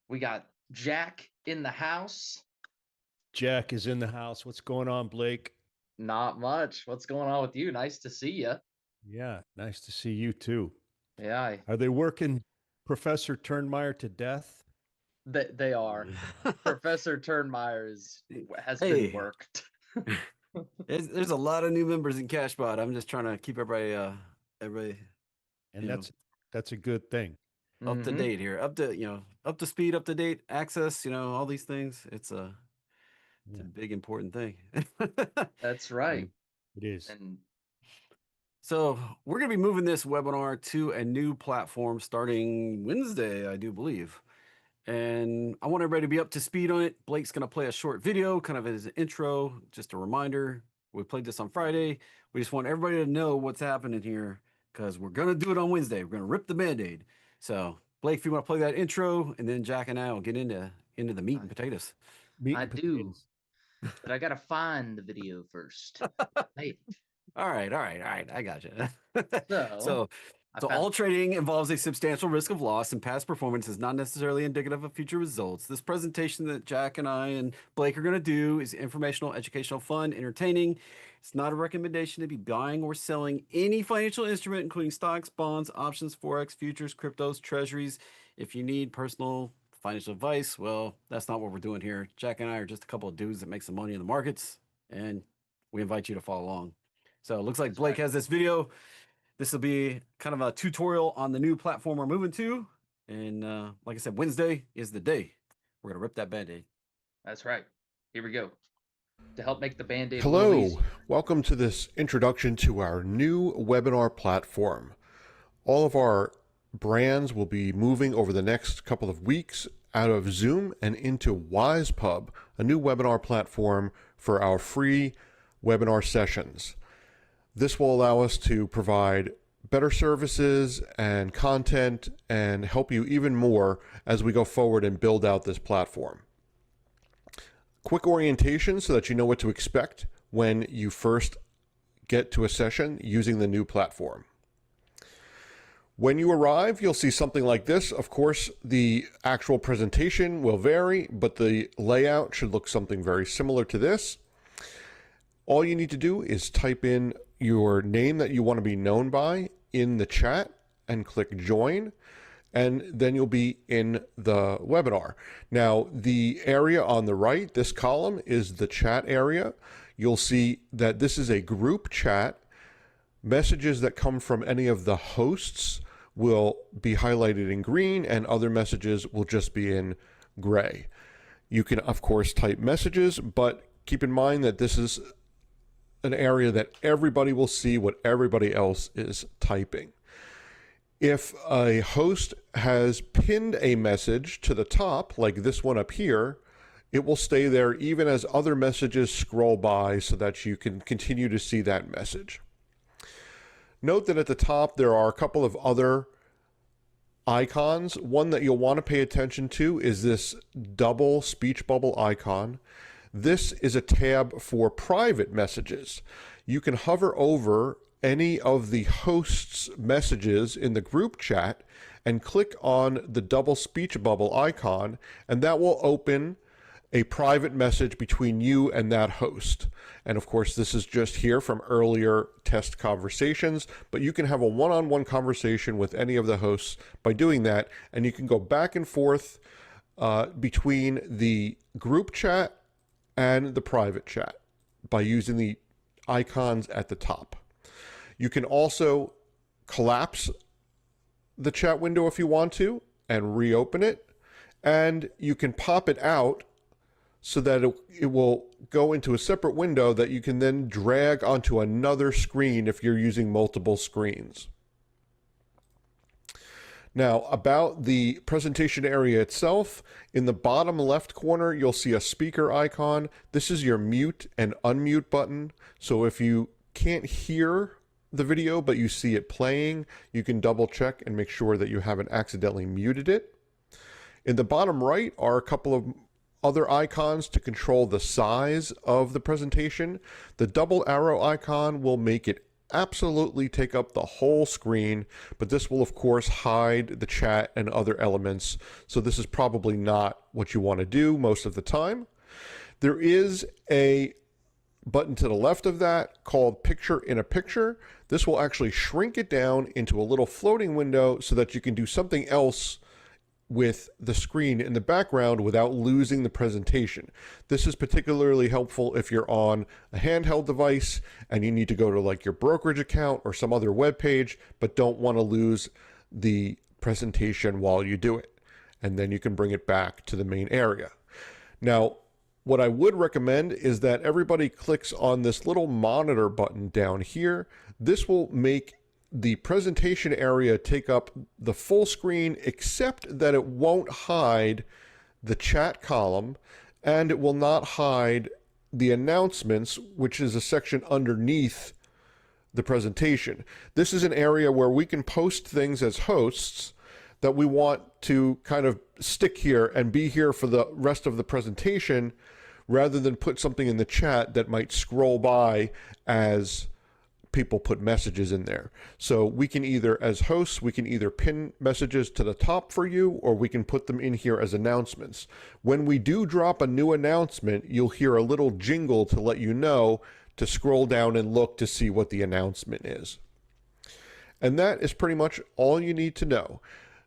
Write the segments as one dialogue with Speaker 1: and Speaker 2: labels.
Speaker 1: We got Jack in the house.
Speaker 2: Jack is in the house. What's going on, Blake?
Speaker 1: Not much. What's going on with you? Nice to see you.
Speaker 2: Yeah, nice to see you too.
Speaker 1: Yeah,
Speaker 2: Are they working Professor Turnmeyer to death?
Speaker 1: they are. Professor Turnmeyer has been
Speaker 3: Hey,
Speaker 1: worked.
Speaker 3: there's a lot of new members in Cashbot. I'm just trying to keep everybody,
Speaker 2: And
Speaker 3: you know,
Speaker 2: that's a good thing.
Speaker 3: up to
Speaker 1: Mm-hmm.
Speaker 3: date here, up to speed, up to date, access, all these things. It's a
Speaker 2: Yeah,
Speaker 3: big important thing.
Speaker 1: That's right.
Speaker 3: Um,
Speaker 2: it is.
Speaker 1: And
Speaker 3: so we're gonna be moving this webinar to a new platform starting Wednesday, I do believe. And I want everybody to be up to speed on it. Blake's going to play a short video, kind of as an intro, just a reminder. We played this on Friday. We just want everybody to know what's happening here because we're going to do it on Wednesday. We're going to rip the Band-Aid. So, Blake, if you want to play that intro, and then Jack and I will get into the meat and potatoes.
Speaker 2: Meat
Speaker 1: I
Speaker 2: and
Speaker 1: do,
Speaker 2: potatoes.
Speaker 1: but I gotta find the video first. Right.
Speaker 3: All right. I got you.
Speaker 1: So
Speaker 3: so,
Speaker 1: I
Speaker 3: so
Speaker 1: found.
Speaker 3: all trading involves a substantial risk of loss, and past performance is not necessarily indicative of future results. This presentation that Jack and I and Blake are going to do is informational, educational, fun, entertaining. It's not a recommendation to be buying or selling any financial instrument, including stocks, bonds, options, forex, futures, cryptos, treasuries. If you need personal financial advice, well, that's not what we're doing here. Jack and I are just a couple of dudes that make some money in the markets, and we invite you to follow along. So it looks like
Speaker 1: That's
Speaker 3: Blake
Speaker 1: right.
Speaker 3: has this video. This will be kind of a tutorial on the new platform we're moving to. And like I said, Wednesday is the day. We're going to rip that Band-Aid.
Speaker 1: That's right. Here we go. To help make the Band-Aid a little
Speaker 4: Hello,
Speaker 1: easier.
Speaker 4: welcome to this introduction to our new webinar platform. All of our brands will be moving over the next couple of weeks out of Zoom and into WisePub, a new webinar platform for our free webinar sessions. This will allow us to provide better services and content and help you even more as we go forward and build out this platform. Quick orientation so that you know what to expect when you first get to a session using the new platform. When you arrive, you'll see something like this. Of course, the actual presentation will vary, but the layout should look something very similar to this. All you need to do is type in your name that you want to be known by in the chat and click join, and then you'll be in the webinar. Now, the area on the right, this column, is the chat area. You'll see that this is a group chat. Messages that come from any of the hosts will be highlighted in green, and other messages will just be in gray. You can, of course, type messages, but keep in mind that this is an area that everybody will see what everybody else is typing. If a host has pinned a message to the top, like this one up here, it will stay there even as other messages scroll by so that you can continue to see that message. Note that at the top there are a couple of other icons. One that you'll want to pay attention to is this double speech bubble icon. This is a tab for private messages. You can hover over any of the host's messages in the group chat and click on the double speech bubble icon, and that will open a private message between you and that host. And of course, this is just here from earlier test conversations, but you can have a one-on-one conversation with any of the hosts by doing that, and you can go back and forth between the group chat and the private chat by using the icons at the top. You can also collapse the chat window if you want to and reopen it, and you can pop it out so that it will go into a separate window that you can then drag onto another screen if you're using multiple screens. Now, about the presentation area itself, in the bottom left corner, you'll see a speaker icon. This is your mute and unmute button. So if you can't hear the video, but you see it playing, you can double check and make sure that you haven't accidentally muted it. In the bottom right are a couple of other icons to control the size of the presentation. The double arrow icon will make it absolutely take up the whole screen, but this will of course hide the chat and other elements. So this is probably not what you want to do most of the time. There is a button to the left of that called Picture in a Picture. This will actually shrink it down into a little floating window so that you can do something else with the screen in the background without losing the presentation. This is particularly helpful if you're on a handheld device and you need to go to like your brokerage account or some other web page, but don't want to lose the presentation while you do it. And then you can bring it back to the main area. Now, what I would recommend is that everybody clicks on this little monitor button down here. This will make the presentation area take up the full screen, except that it won't hide the chat column and it will not hide the announcements, which is a section underneath the presentation. This is an area where we can post things as hosts that we want to kind of stick here and be here for the rest of the presentation, rather than put something in the chat that might scroll by as people put messages in there. So we can either, as hosts, we can either pin messages to the top for you, or we can put them in here as announcements. When we do drop a new announcement, you'll hear a little jingle to let you know to scroll down and look to see what the announcement is. And that is pretty much all you need to know.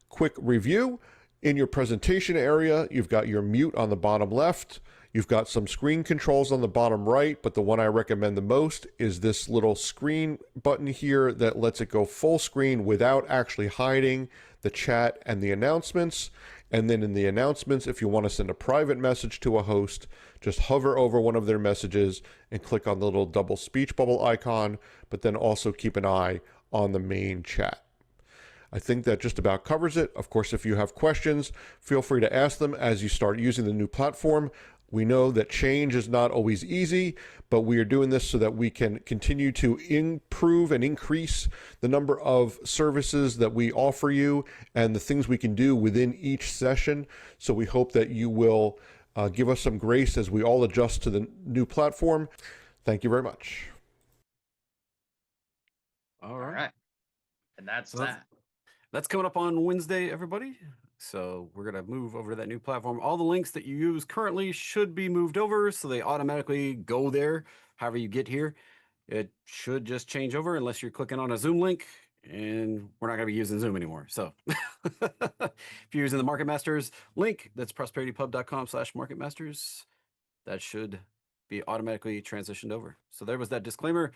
Speaker 4: Quick review. In your presentation area, you've got your mute on the bottom left. You've got some screen controls on the bottom right, but the one I recommend the most is this little screen button here that lets it go full screen without actually hiding the chat and the announcements. And then in the announcements, if you want to send a private message to a host, just hover over one of their messages and click on the little double speech bubble icon, but then also keep an eye on the main chat. I think that just about covers it. Of course, if you have questions, feel free to ask them as you start using the new platform. We know that change is not always easy, but we are doing this so that we can continue to improve and increase the number of services that we offer you and the things we can do within each session. So we hope that you will give us some grace as we all adjust to the new platform. Thank you very much.
Speaker 3: All
Speaker 1: All
Speaker 3: right.
Speaker 1: right. And that's
Speaker 3: So
Speaker 1: that.
Speaker 3: That's coming up on Wednesday, everybody. So we're going to move over to that new platform. All the links that you use currently should be moved over, so they automatically go there. However you get here, it should just change over unless you're clicking on a Zoom link, and we're not going to be using Zoom anymore. So if you're using the Market Masters link, that's prosperitypub.com/marketmasters, that should be automatically transitioned over. So there was that disclaimer.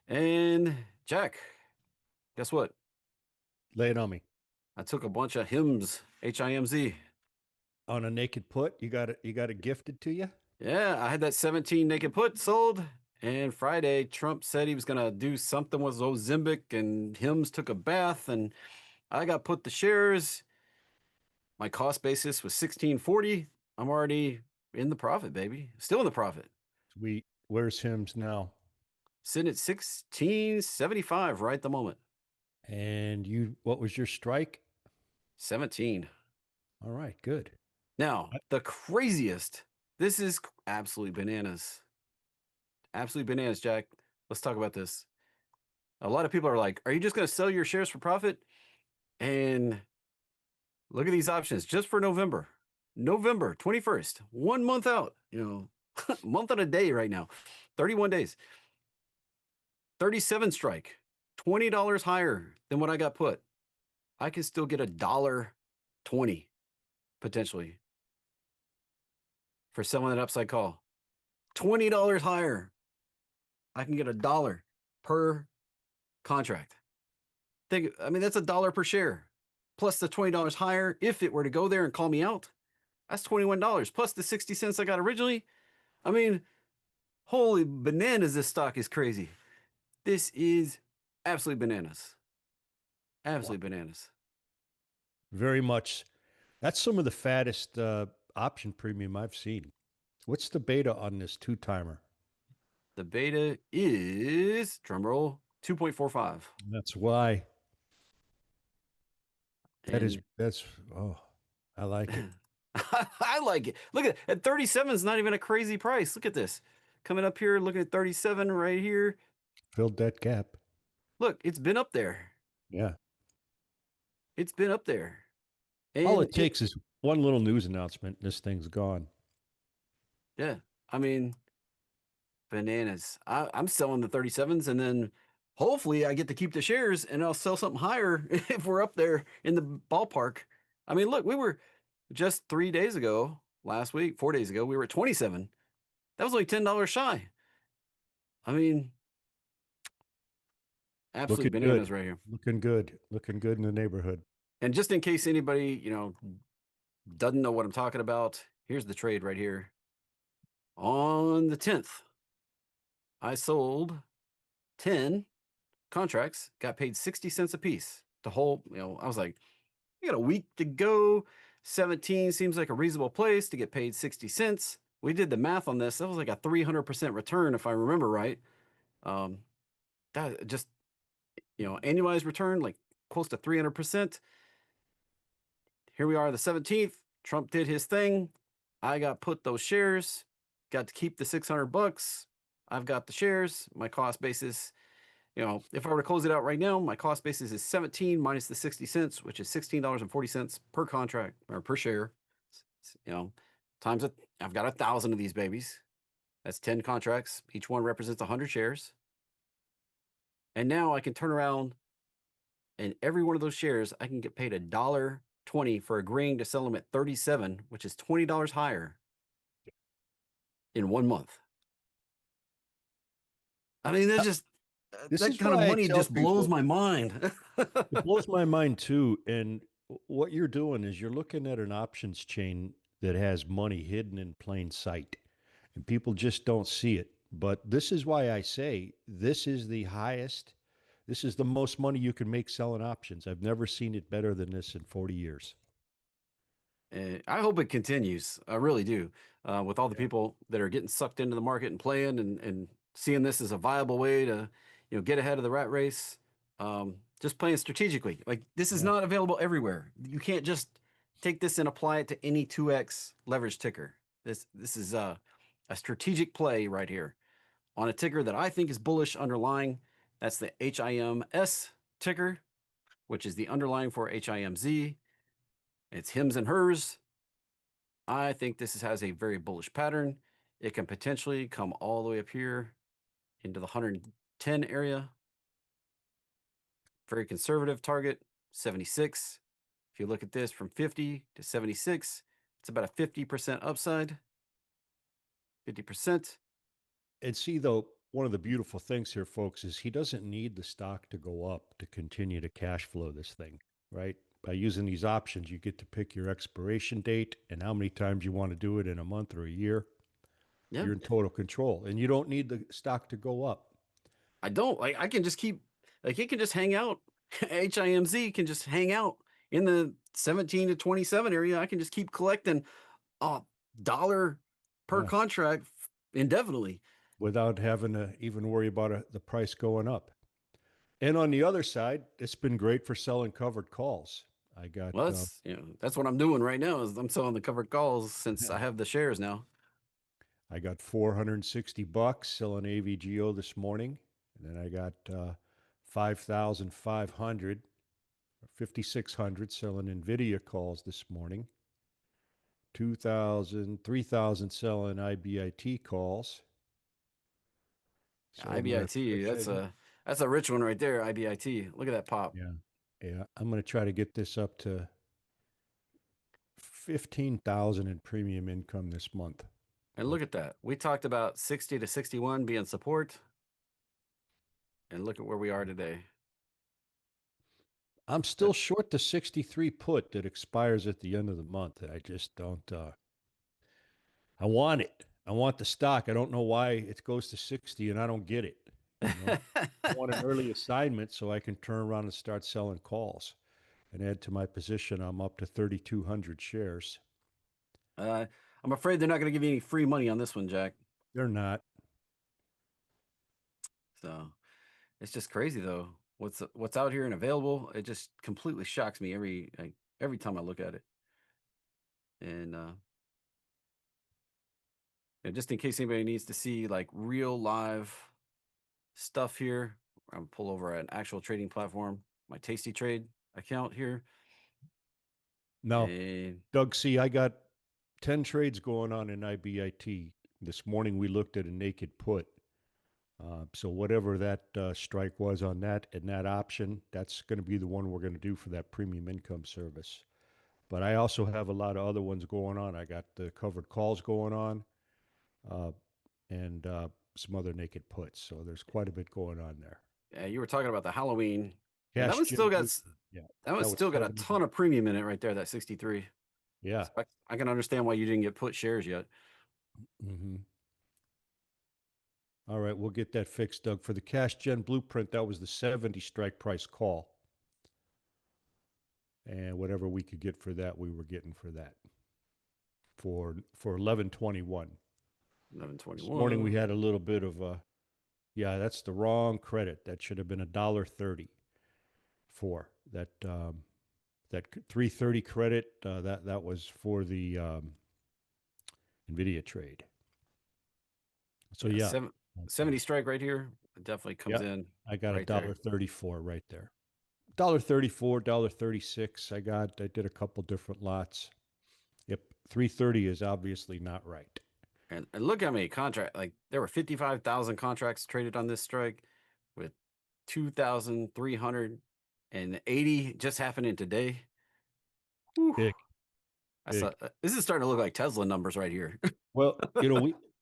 Speaker 3: And Jack, guess what?
Speaker 2: Lay it on me.
Speaker 3: I took a bunch of hymns, HIMZ.
Speaker 2: On a naked put, you got it gifted to you?
Speaker 3: Yeah, I had that 17 naked put sold. And Friday, Trump said he was going to do something with Ozempic, and hymns took a bath, and I got put the shares. My cost basis was 1640. I'm already in the profit, baby. Still in the profit.
Speaker 2: Sweet. Where's Hims now?
Speaker 3: Sitting at 1675 right at the moment.
Speaker 2: And what was your strike?
Speaker 3: 17.
Speaker 2: All right, good.
Speaker 3: Now, the craziest, this is absolutely bananas. Absolutely bananas, Jack. Let's talk about this. A lot of people are like, are you just going to sell your shares for profit? And look at these options just for November. November 21st, 1 month out, month and a day right now, 31 days. 37 strike, $20 higher than what I got put. I can still get $1.20 potentially for selling that upside call. $20 higher. I can get $1 per contract. That's $1 per share. Plus the $20 higher. If it were to go there and call me out, that's $21. Plus the 60 cents I got originally. I mean, holy bananas, this stock is crazy. This is absolutely bananas. Absolutely bananas.
Speaker 2: Very much. That's some of the fattest option premium I've seen. What's the beta on this two-timer?
Speaker 3: The beta is, drumroll, 2.45.
Speaker 2: That's why. That's I like it.
Speaker 3: I like it. Look at 37 is not even a crazy price. Look at this. Coming up here, looking at 37 right here.
Speaker 2: Filled that gap.
Speaker 3: look, it's been up there.
Speaker 2: Yeah.
Speaker 3: It's been up there.
Speaker 2: All
Speaker 3: And
Speaker 2: it takes is one little news announcement, and this thing's gone.
Speaker 3: yeah, I mean, bananas. I'm selling the 37s, and then hopefully I get to keep the shares, and I'll sell something higher if we're up there in the ballpark. I mean, look, we were just 3 days ago, last week, 4 days ago, we were at 27. That was only $10 shy. I mean, absolute
Speaker 2: Looking
Speaker 3: bananas
Speaker 2: good.
Speaker 3: right here.
Speaker 2: Looking good. Looking good in the neighborhood.
Speaker 3: And just in case anybody, doesn't know what I'm talking about, here's the trade right here. On the 10th, I sold 10 contracts, got paid 60 cents a piece. The whole, I was like, we got a week to go. 17 seems like a reasonable place to get paid 60 cents. We did the math on this. That was like a 300% return, if I remember right. That just, annualized return, like close to 300%. Here we are, the 17th. Trump did his thing. I got put those shares, got to keep the $600. I've got the shares. My cost basis, if I were to close it out right now, my cost basis is 17 minus the 60 cents, which is $16.40 per contract or per share. Times it, I've got 1,000 of these babies. That's 10 contracts. Each one represents 100 shares. And now I can turn around and every one of those shares, I can get paid $1.20 for agreeing to sell them at 37, which is $20 higher in 1 month. I mean, that's just
Speaker 2: This
Speaker 3: that
Speaker 2: is
Speaker 3: kind of
Speaker 2: why I
Speaker 3: money
Speaker 2: tell
Speaker 3: just blows
Speaker 2: people,
Speaker 3: my mind.
Speaker 2: it blows my mind too. And what you're doing is you're looking at an options chain that has money hidden in plain sight, and people just don't see it. But this is why I say this is the highest, this is the most money you can make selling options. I've never seen it better than this in 40 years.
Speaker 3: I hope it continues. I really do. With all the
Speaker 2: Yeah.
Speaker 3: people that are getting sucked into the market and playing and seeing this as a viable way to, get ahead of the rat race. Just playing strategically. Like this is
Speaker 2: Yeah.
Speaker 3: not available everywhere. You can't just take this and apply it to any 2x leverage ticker. This is a strategic play right here on a ticker that I think is bullish underlying. That's the HIMS ticker, which is the underlying for HIMZ. It's hims and hers. I think this has a very bullish pattern. It can potentially come all the way up here into the 110 area. Very conservative target, 76. If you look at this from 50 to 76, it's about a 50% upside. 50%.
Speaker 2: And see, though, one of the beautiful things here, folks, is he doesn't need the stock to go up to continue to cash flow this thing, right? By using these options, you get to pick your expiration date and how many times you want to do it in a month or a year.
Speaker 3: Yeah,
Speaker 2: You're in total control, and you don't need the stock to go up.
Speaker 3: I don't like. I can just keep like it can just hang out. HIMZ can just hang out in the 17 to 27 area. I can just keep collecting a dollar per
Speaker 2: Yeah.
Speaker 3: contract indefinitely.
Speaker 2: Without having to even worry about the price going up. And on the other side, it's been great for selling covered calls. I got
Speaker 3: Well, that's what I'm doing right now. Is I'm selling the covered calls since I
Speaker 2: yeah,
Speaker 3: have the shares now.
Speaker 2: I got $460 selling AVGO this morning, and then I got 5,500 or 5,600 selling Nvidia calls this morning. 2,000, 3,000 selling IBIT calls. So I'm gonna
Speaker 3: IBIT,
Speaker 2: push it.
Speaker 3: that's a rich one right there. IBIT. Look at that pop.
Speaker 2: Yeah, yeah. I'm gonna try to get this up to 15,000 in premium income this month.
Speaker 3: And look at that. We talked about 60 to 61 being support. And look at where we are today.
Speaker 2: I'm still short the 63 put that expires at the end of the month. I just don't. I want it. I want the stock. I don't know why it goes to 60 and I don't get it. You know, I want an early assignment so I can turn around and start selling calls and add to my position. I'm up to 3,200 shares.
Speaker 3: I'm afraid they're not going to give you any free money on this one, Jack.
Speaker 2: They're not.
Speaker 3: So it's just crazy though. What's out here and available? It just completely shocks me every time I look at it. And just in case anybody needs to see like real live stuff here, I'm gonna pull over an actual trading platform, my Tasty Trade account here.
Speaker 2: Now,
Speaker 3: And
Speaker 2: Doug, see, I got 10 trades going on in IBIT. This morning we looked at a naked put. So whatever that strike was on that and that option, that's going to be the one we're going to do for that premium income service. But I also have a lot of other ones going on. I got the covered calls going on, uh, and some other naked puts. So there's quite a bit going on there.
Speaker 3: you were talking about the Halloween. Yeah, that
Speaker 2: Cash
Speaker 3: one still
Speaker 2: Gen
Speaker 3: got
Speaker 2: Blue. Yeah,
Speaker 3: that one
Speaker 2: that was
Speaker 3: still got a
Speaker 2: 70.
Speaker 3: ton of premium in it right there. That 63.
Speaker 2: Yeah.
Speaker 3: So I can understand why you didn't get put shares yet.
Speaker 2: Mm-hmm. All right, we'll get that fixed, Doug. For the Cash Gen Blueprint, that was the 70 strike price call. And whatever we could get for that, we were getting for that. For 1121.
Speaker 3: 1121.
Speaker 2: This morning we had a little bit of yeah, that's the wrong credit. That should have been $1.30 for that. That 330 credit. That was for the Nvidia trade. So yeah,
Speaker 3: 70 strike right here. It definitely comes in.
Speaker 2: I got
Speaker 3: right
Speaker 2: $1.34 right there. $1.34, $1.36. I did a couple different lots. Yep, 330 is obviously not right.
Speaker 3: And look how many contracts, like there were 55,000 contracts traded on this strike with 2,380 just happening today. Whew.
Speaker 2: Big.
Speaker 3: This is starting to look like Tesla numbers right here.
Speaker 2: Well,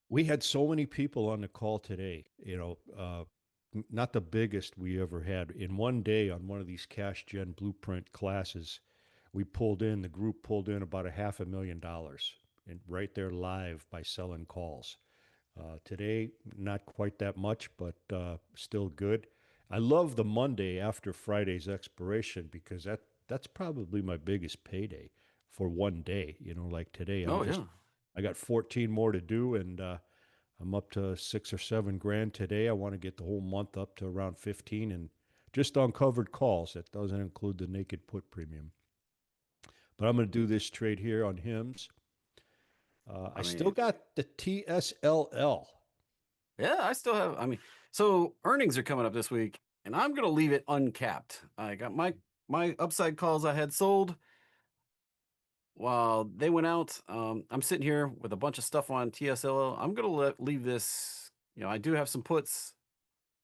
Speaker 2: we had so many people on the call today, not the biggest we ever had. In one day on one of these Cash Gen Blueprint classes, the group pulled in about $500,000 and right there live by selling calls. Today, not quite that much, but still good. I love the Monday after Friday's expiration because that's probably my biggest payday for one day. Like today, I got 14 more to do, and I'm up to 6 or 7 grand today. I want to get the whole month up to around 15, and just on covered calls. That doesn't include the naked put premium. But I'm going to do this trade here on HIMS. I still got the TSLL.
Speaker 3: Yeah, I still have. So earnings are coming up this week, and I'm going to leave it uncapped. I got my upside calls I had sold while they went out. I'm sitting here with a bunch of stuff on TSLL. I'm going to leave this. I do have some puts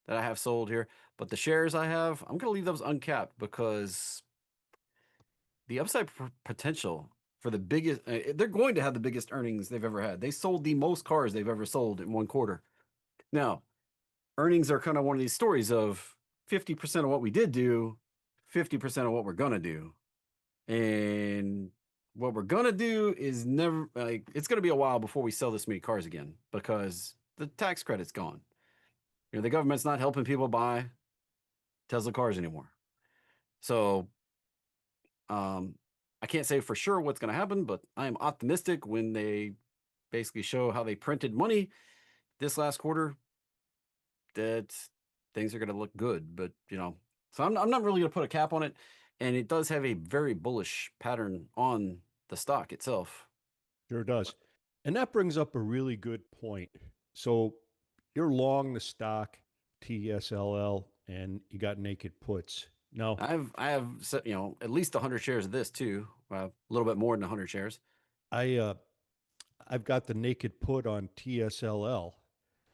Speaker 3: that I have sold here, but the shares I have, I'm going to leave those uncapped because the upside potential for the biggest, they're going to have the biggest earnings they've ever had. They sold the most cars they've ever sold in one quarter. Now, earnings are kind of one of these stories of 50% of what we did do, 50% of what we're going to do. And what we're going to do is never, it's going to be a while before we sell this many cars again because the tax credit's gone. The government's not helping people buy Tesla cars anymore. So, I can't say for sure what's going to happen, but I am optimistic when they basically show how they printed money this last quarter that things are going to look good. But, so I'm not really going to put a cap on it. And it does have a very bullish pattern on the stock itself.
Speaker 2: Sure does. And that brings up a really good point. So you're long the stock, TSLL, and you got naked puts. No,
Speaker 3: I have at least 100 shares of this too. A little bit more than 100 shares.
Speaker 2: I've got the naked put on TSLL,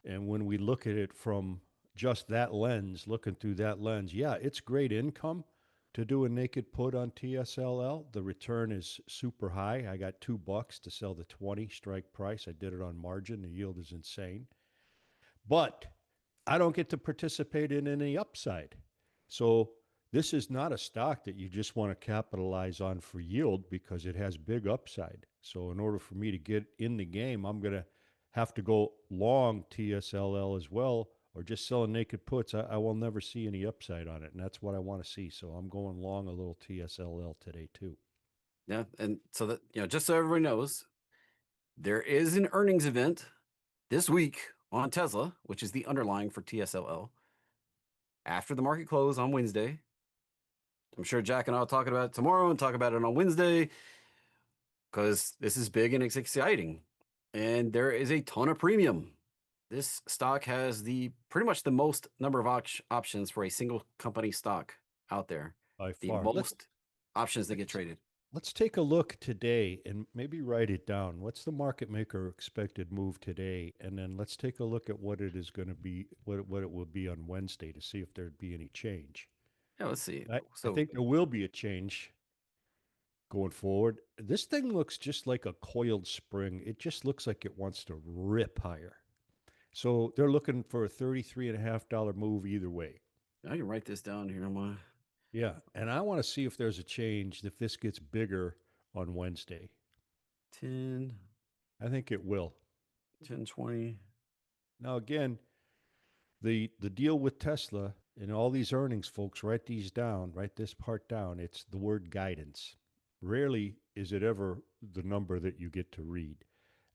Speaker 2: and when we look at it from just that lens, looking through that lens, yeah, it's great income to do a naked put on TSLL. The return is super high. I got $2 to sell the 20 strike price. I did it on margin. The yield is insane. But I don't get to participate in any upside. So this is not a stock that you just want to capitalize on for yield because it has big upside. So in order for me to get in the game, I'm going to have to go long TSLL as well, or just selling naked puts. I will never see any upside on it, and that's what I want to see. So I'm going long a little TSLL today too.
Speaker 3: Yeah, and so that just so everybody knows, there is an earnings event this week on Tesla, which is the underlying for TSLL, after the market close on Wednesday. I'm sure Jack and I will talk about it tomorrow and talk about it on Wednesday because this is big and it's exciting. And there is a ton of premium this stock has the pretty much the most number of options for a single company stock out there.
Speaker 2: By
Speaker 3: The
Speaker 2: far.
Speaker 3: most options that get
Speaker 2: let's
Speaker 3: traded.
Speaker 2: let's take a look today and maybe write it down. What's the market maker expected move today? And then let's take a look at what it is going to be, what it will be on Wednesday to see if there'd be any change.
Speaker 3: Yeah, let's see.
Speaker 2: I
Speaker 3: So
Speaker 2: think there will be a change going forward. This thing looks just like a coiled spring. It just looks like it wants to rip higher. So they're looking for a $33.50 move either way.
Speaker 3: I can write this down here on my
Speaker 2: Yeah. And I want to see if there's a change if this gets bigger on Wednesday.
Speaker 3: 10,
Speaker 2: I think it will.
Speaker 3: 10, 20.
Speaker 2: Now, again, the deal with Tesla and all these earnings, folks, write these down, write this part down. It's the word guidance. Rarely is it ever the number that you get to read.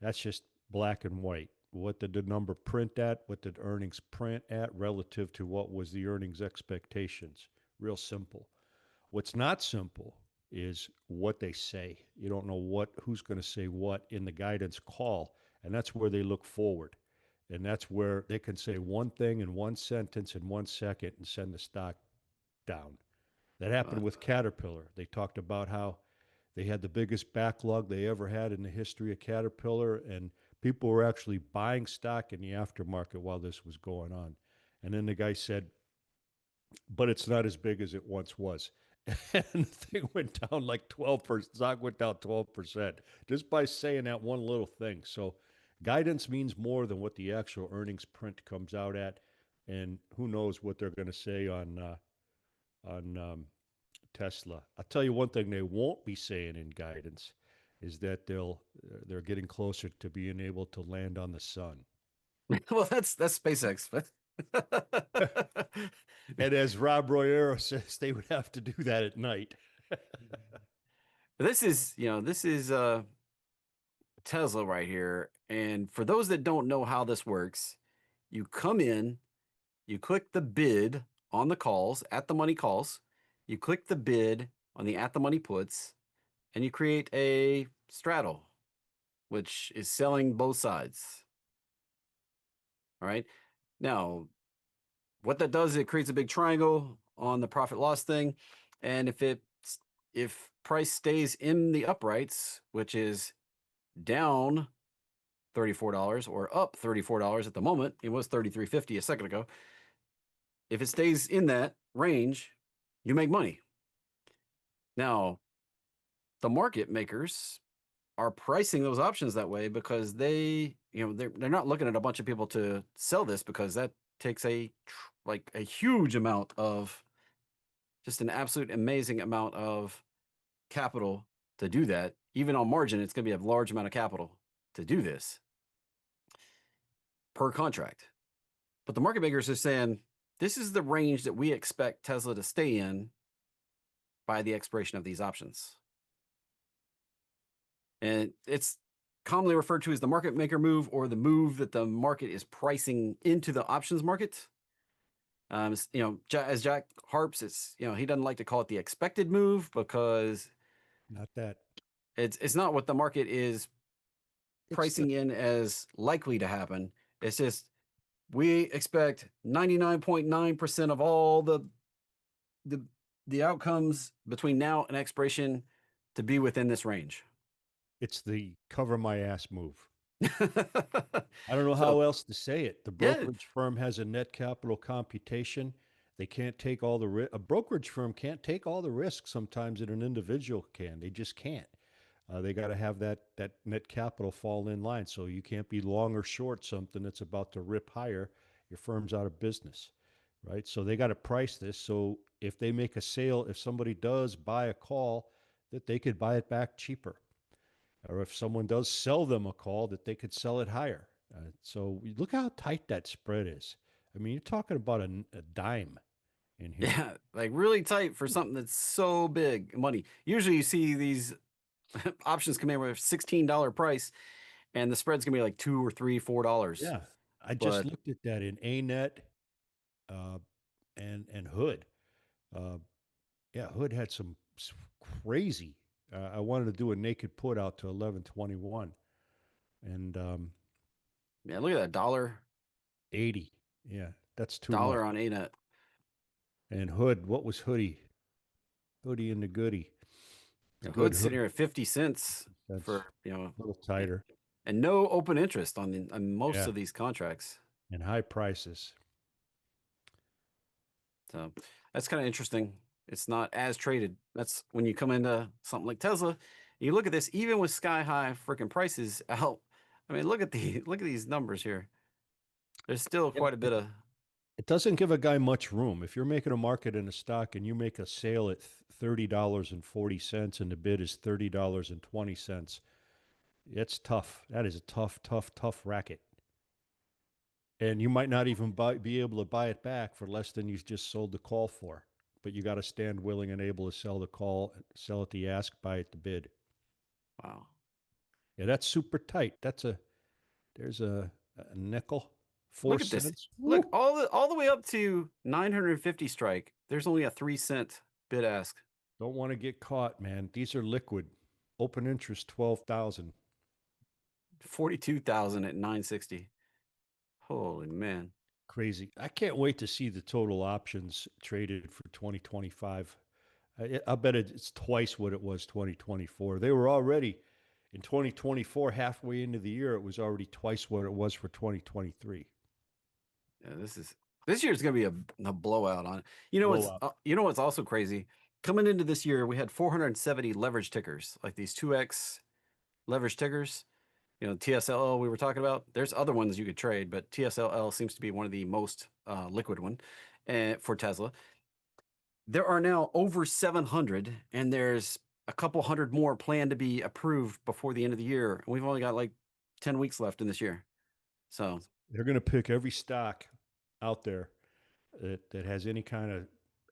Speaker 2: That's just black and white. What did the number print at? What did earnings print at relative to what was the earnings expectations? Real simple. What's not simple is what they say. You don't know who's going to say what in the guidance call, and that's where they look forward. And that's where they can say one thing in one sentence in 1 second and send the stock down. That
Speaker 3: Uh,
Speaker 2: happened with Caterpillar. They talked about how they had the biggest backlog they ever had in the history of Caterpillar, and people were actually buying stock in the aftermarket while this was going on. And then the guy said, but it's not as big as it once was. And the thing went down like 12%. Stock went down 12% just by saying that one little thing. So guidance means more than what the actual earnings print comes out at. And who knows what they're going to say on Tesla. I'll tell you one thing they won't be saying in guidance is that they're getting closer to being able to land on the sun.
Speaker 3: well, that's SpaceX.
Speaker 2: And as Rob Royero says, they would have to do that at night.
Speaker 3: This is, Tesla right here. And for those that don't know how this works, you come in, you click the bid on the calls, at the money calls, you click the bid on the at the money puts, and you create a straddle, which is selling both sides. All right. Now, what that does, it creates a big triangle on the profit loss thing. And if price stays in the uprights, which is down $34 or up $34 at the moment, it was $33.50 a second ago. If it stays in that range, you make money. Now, the market makers are pricing those options that way because they're not looking at a bunch of people to sell this, because that takes a huge amount of, just an absolute amazing amount of capital to do that. Even on margin, it's going to be a large amount of capital to do this per contract. But the market makers are saying, this is the range that we expect Tesla to stay in by the expiration of these options. And it's commonly referred to as the market maker move, or the move that the market is pricing into the options market. As Jack harps, he doesn't like to call it the expected move, because
Speaker 2: Not that.
Speaker 3: it's not what the market is pricing in as likely to happen. It's just, we expect 99.9% of all the outcomes between now and expiration to be within this range.
Speaker 2: It's the cover my ass move. I don't know
Speaker 3: So,
Speaker 2: how else to say it. The
Speaker 3: yeah,
Speaker 2: brokerage firm has a net capital computation. They can't take all the risk. A brokerage firm can't take all the risk sometimes that an individual can. They just can't. They got to have that net capital fall in line. So you can't be long or short something that's about to rip higher. Your firm's out of business, right? So they got to price this. So if they make a sale, if somebody does buy a call, that they could buy it back cheaper, or if someone does sell them a call, that they could sell it higher. So look how tight that spread is. I mean, you're talking about a dime in here.
Speaker 3: yeah, like really tight for something that's so big money. Usually you see these options come in with a $16 price, and the spread's gonna be like $2 or $3, $4.
Speaker 2: Yeah, I just
Speaker 3: But
Speaker 2: looked at that in ANET uh, and Hood. Uh, yeah, Hood had some crazy. I wanted to do a naked put out to 1121, and
Speaker 3: yeah, look at that dollar.
Speaker 2: 80. Yeah, that's too much.
Speaker 3: Dollar on ANET.
Speaker 2: And Hood, what was Hoodie? Hoodie and the Goodie.
Speaker 3: The
Speaker 2: Good
Speaker 3: Hood's
Speaker 2: Hood.
Speaker 3: sitting here at 50 cents
Speaker 2: That's
Speaker 3: for,
Speaker 2: a little tighter
Speaker 3: and no open interest on most
Speaker 2: Yeah.
Speaker 3: of these contracts.
Speaker 2: and high prices.
Speaker 3: So that's kind of interesting. It's not as traded. That's when you come into something like Tesla, you look at this, even with sky high freaking prices out. I mean, look at these numbers here. There's still quite a bit of
Speaker 2: It doesn't give a guy much room. If you're making a market in a stock and you make a sale at $30.40 and the bid is $30.20, it's tough. That is a tough racket. And you might not even be able to buy it back for less than you just sold the call for. But you got to stand willing and able to sell the call, sell at the ask, buy at the bid.
Speaker 3: wow.
Speaker 2: Yeah, that's super tight. There's a nickel, four
Speaker 3: Look at this.
Speaker 2: cents.
Speaker 3: Look,
Speaker 2: Woo!
Speaker 3: all the way up to 950 strike. There's only a 3-cent bid ask.
Speaker 2: Don't want to get caught, man. These are liquid. Open interest 12,000.
Speaker 3: 42,000 at 960. Holy man.
Speaker 2: Crazy. I can't wait to see the total options traded for 2025. I bet it's twice what it was 2024. They were already in 2024, halfway into the year, it was already twice what it was for 2023.
Speaker 3: Yeah, this year is going to be a blowout on it. You know what's also crazy? Coming into this year, we had 470 leverage tickers, like these 2x leverage tickers. You know, TSLL we were talking about. There's other ones you could trade, but TSLL seems to be one of the most liquid one for Tesla. There are now over 700, and there's a couple hundred more planned to be approved before the end of the year. And we've only got like 10 weeks left in this year. So
Speaker 2: they're going to pick every stock out there that has any kind of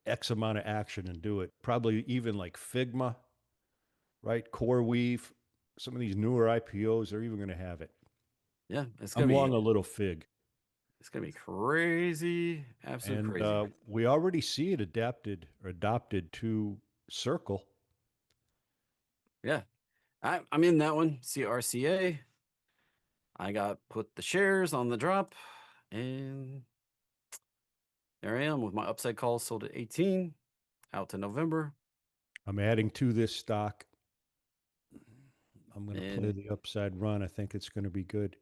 Speaker 2: X amount of action and do it. Probably even like Figma, right? CoreWeave, some of these newer IPOs are even going to have it.
Speaker 3: yeah,
Speaker 2: I'm long a little Fig.
Speaker 3: It's gonna be crazy, absolutely crazy.
Speaker 2: We already see it adopted to Circle.
Speaker 3: Yeah, I'm in that one. CRCA. I got put the shares on the drop, and there I am with my upside calls sold at 18, out to November.
Speaker 2: I'm adding to this stock. I'm going to play the upside run. I think it's going to be good.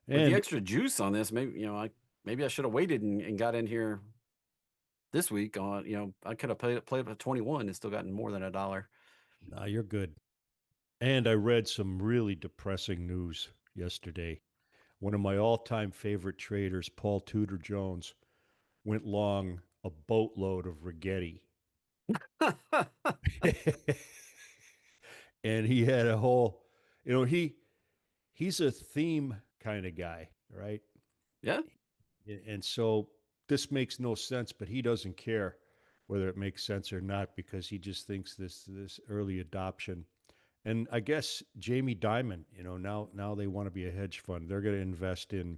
Speaker 3: With the extra juice on this, maybe I should have waited and got in here this week. On I could have played up at 21 and still gotten more than $1.
Speaker 2: No, you're good. And I read some really depressing news yesterday. One of my all-time favorite traders, Paul Tudor Jones, went long a boatload of Rigetti. And he had a whole, he's a theme kind of guy, right?
Speaker 3: Yeah.
Speaker 2: And so this makes no sense, but he doesn't care whether it makes sense or not because he just thinks this early adoption. And I guess Jamie Dimon, now they want to be a hedge fund. They're going to invest in,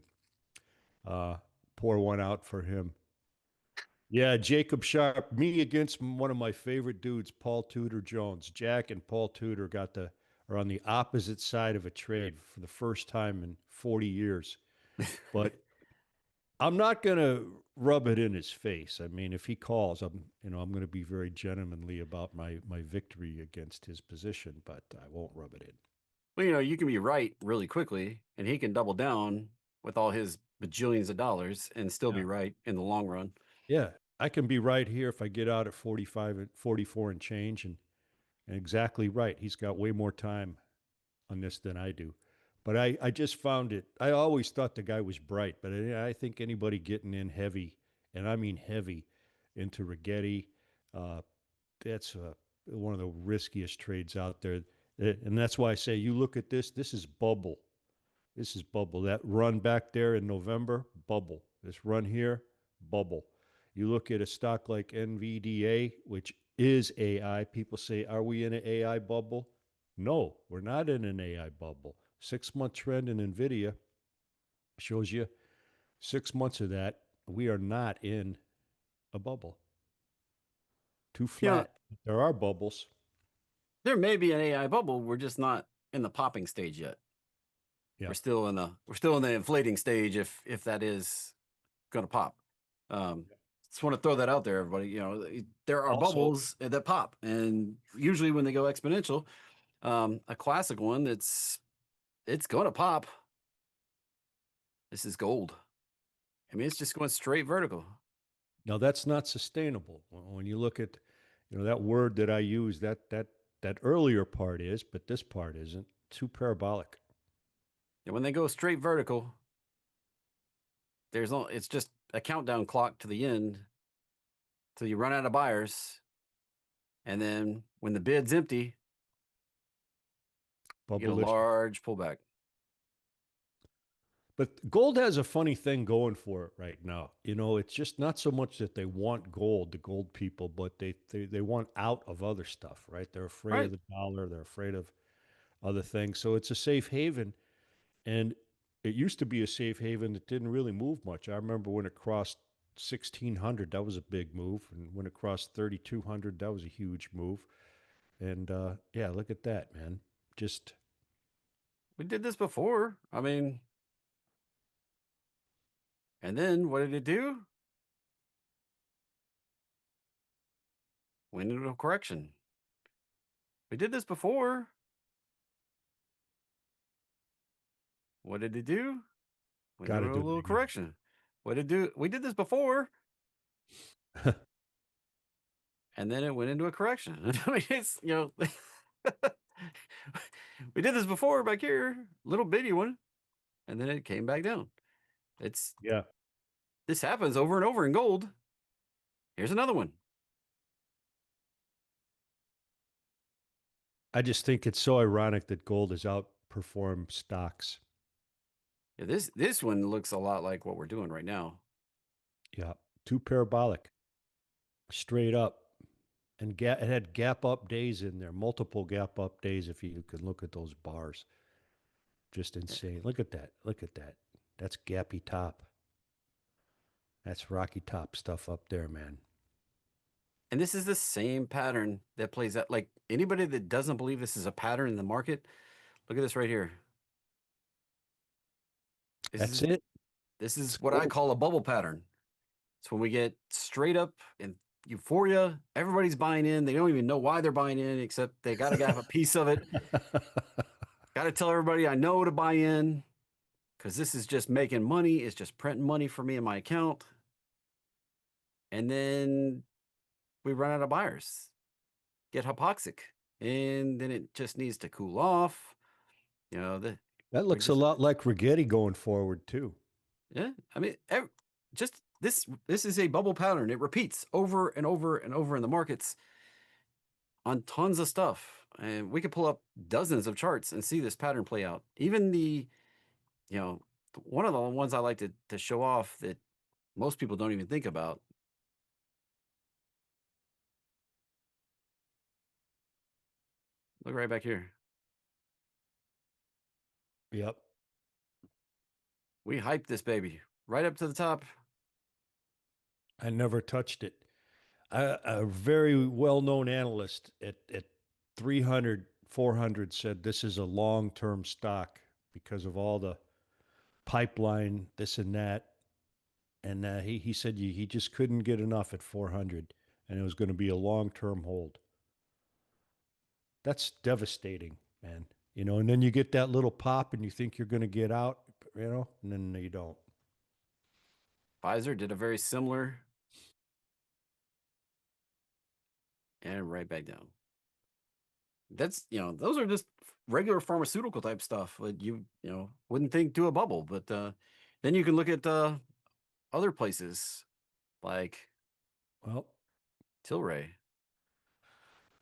Speaker 2: pour one out for him. Yeah, Jacob Sharp, me against one of my favorite dudes, Paul Tudor Jones. Jack and Paul Tudor are on the opposite side of a trade for the first time in 40 years. But I'm not going to rub it in his face. I mean, if he calls, I'm going to be very gentlemanly about my victory against his position, but I won't rub it in.
Speaker 3: Well, you can be right really quickly, and he can double down with all his bajillions of dollars and still be right in the long run.
Speaker 2: Yeah, I can be right here if I get out at 45 and 44 and change, and exactly right. He's got way more time on this than I do. But I just found it. I always thought the guy was bright, but I think anybody getting in heavy, and I mean heavy, into Rigetti, that's one of the riskiest trades out there. And that's why I say you look at this. This is bubble. This is bubble. That run back there in November, bubble. This run here, bubble. You look at a stock like NVDA, which is AI. People say, are we in an AI bubble? No, we're not in an AI bubble. 6-month trend in NVIDIA shows you 6 months of that. We are not in a bubble. Too flat. There are bubbles.
Speaker 3: There may be an AI bubble. We're just not in the popping stage yet.
Speaker 2: Yeah.
Speaker 3: We're still in the inflating stage if that is going to pop. Just want to throw that out there, everybody. You know, there are
Speaker 2: Also,
Speaker 3: bubbles that pop, and usually when they go exponential, a classic one it's going to pop. This is gold. I mean, it's just going straight vertical.
Speaker 2: now that's not sustainable. When you look at, that word that I use, that earlier part is, but this part isn't. Too parabolic.
Speaker 3: And when they go straight vertical, it's just a countdown clock to the end till you run out of buyers. And then when the bid's empty, you get a
Speaker 2: Bubblicious.
Speaker 3: large pullback.
Speaker 2: But gold has a funny thing going for it right now. It's just not so much that they want gold, the gold people, but they want out of other stuff, right? They're afraid
Speaker 3: Right.
Speaker 2: of the dollar. They're afraid of other things. So it's a safe haven. And it used to be a safe haven that didn't really move much. I remember when it crossed 1600, that was a big move. And when it crossed 3200, that was a huge move. And yeah, look at that, man. Just
Speaker 3: We did this before. I mean, and then what did it do? Went into a correction. We did this before. What did it do? Went
Speaker 2: got to
Speaker 3: into a
Speaker 2: do it
Speaker 3: little
Speaker 2: again.
Speaker 3: correction. What did it do? We did this before. And then it went into a correction. I mean, it's, we did this before back here, little bitty one, and then it came back down.
Speaker 2: Yeah.
Speaker 3: This happens over and over in gold. Here's another one.
Speaker 2: I just think it's so ironic that gold has outperformed stocks.
Speaker 3: Yeah, this one looks a lot like what we're doing right now.
Speaker 2: Yeah. Too parabolic. Straight up. And it had gap up days in there, multiple gap up days if you could look at those bars. Just insane. Look at that. Look at that. That's gappy top. That's rocky top stuff up there, man.
Speaker 3: And this is the same pattern that plays out. Like anybody that doesn't believe this is a pattern in the market, look at this right here.
Speaker 2: That's it.
Speaker 3: This is
Speaker 2: It's
Speaker 3: what I
Speaker 2: gold.
Speaker 3: call a bubble pattern. It's when we get straight up and euphoria. Everybody's buying in. They don't even know why they're buying in, except they got to have a piece of it. Got to tell everybody I know to buy in because this is just making money. It's just printing money for me in my account. And then we run out of buyers, get hypoxic, and then it just needs to cool off.
Speaker 2: That looks a lot like Rigetti going forward too.
Speaker 3: Yeah, I mean, just this is a bubble pattern. It repeats over and over and over in the markets on tons of stuff, and we could pull up dozens of charts and see this pattern play out. Even one of the ones I like to show off that most people don't even think about. Look right back here.
Speaker 2: Yep.
Speaker 3: We hyped this baby right up to the top.
Speaker 2: I never touched it. A very well-known analyst at 300, 400 said this is a long-term stock because of all the pipeline, this and that. And he said he just couldn't get enough at 400, and it was going to be a long-term hold. That's devastating, man. And then you get that little pop and you think you're going to get out, and then you don't.
Speaker 3: Pfizer did a very similar, and right back down. That's, those are just regular pharmaceutical type stuff that you wouldn't think do a bubble. But then you can look at other places like
Speaker 2: Well,
Speaker 3: Tilray.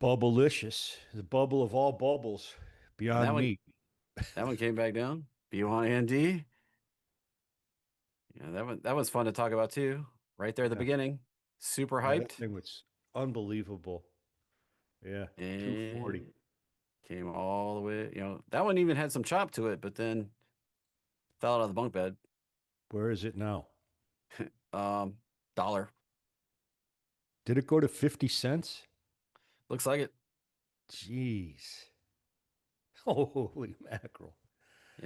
Speaker 2: Bubblicious, the bubble of all bubbles, beyond meat.
Speaker 3: That one came back down. BYND. Yeah, that was fun to talk about too. Right there at the beginning. Super
Speaker 2: Yeah, that
Speaker 3: hyped.
Speaker 2: thing was unbelievable. Yeah,
Speaker 3: And
Speaker 2: 240.
Speaker 3: came all the way. That one even had some chop to it, but then fell out of the bunk bed.
Speaker 2: Where is it now?
Speaker 3: Dollar.
Speaker 2: Did it go to 50 cents?
Speaker 3: Looks like it.
Speaker 2: Jeez. Holy mackerel.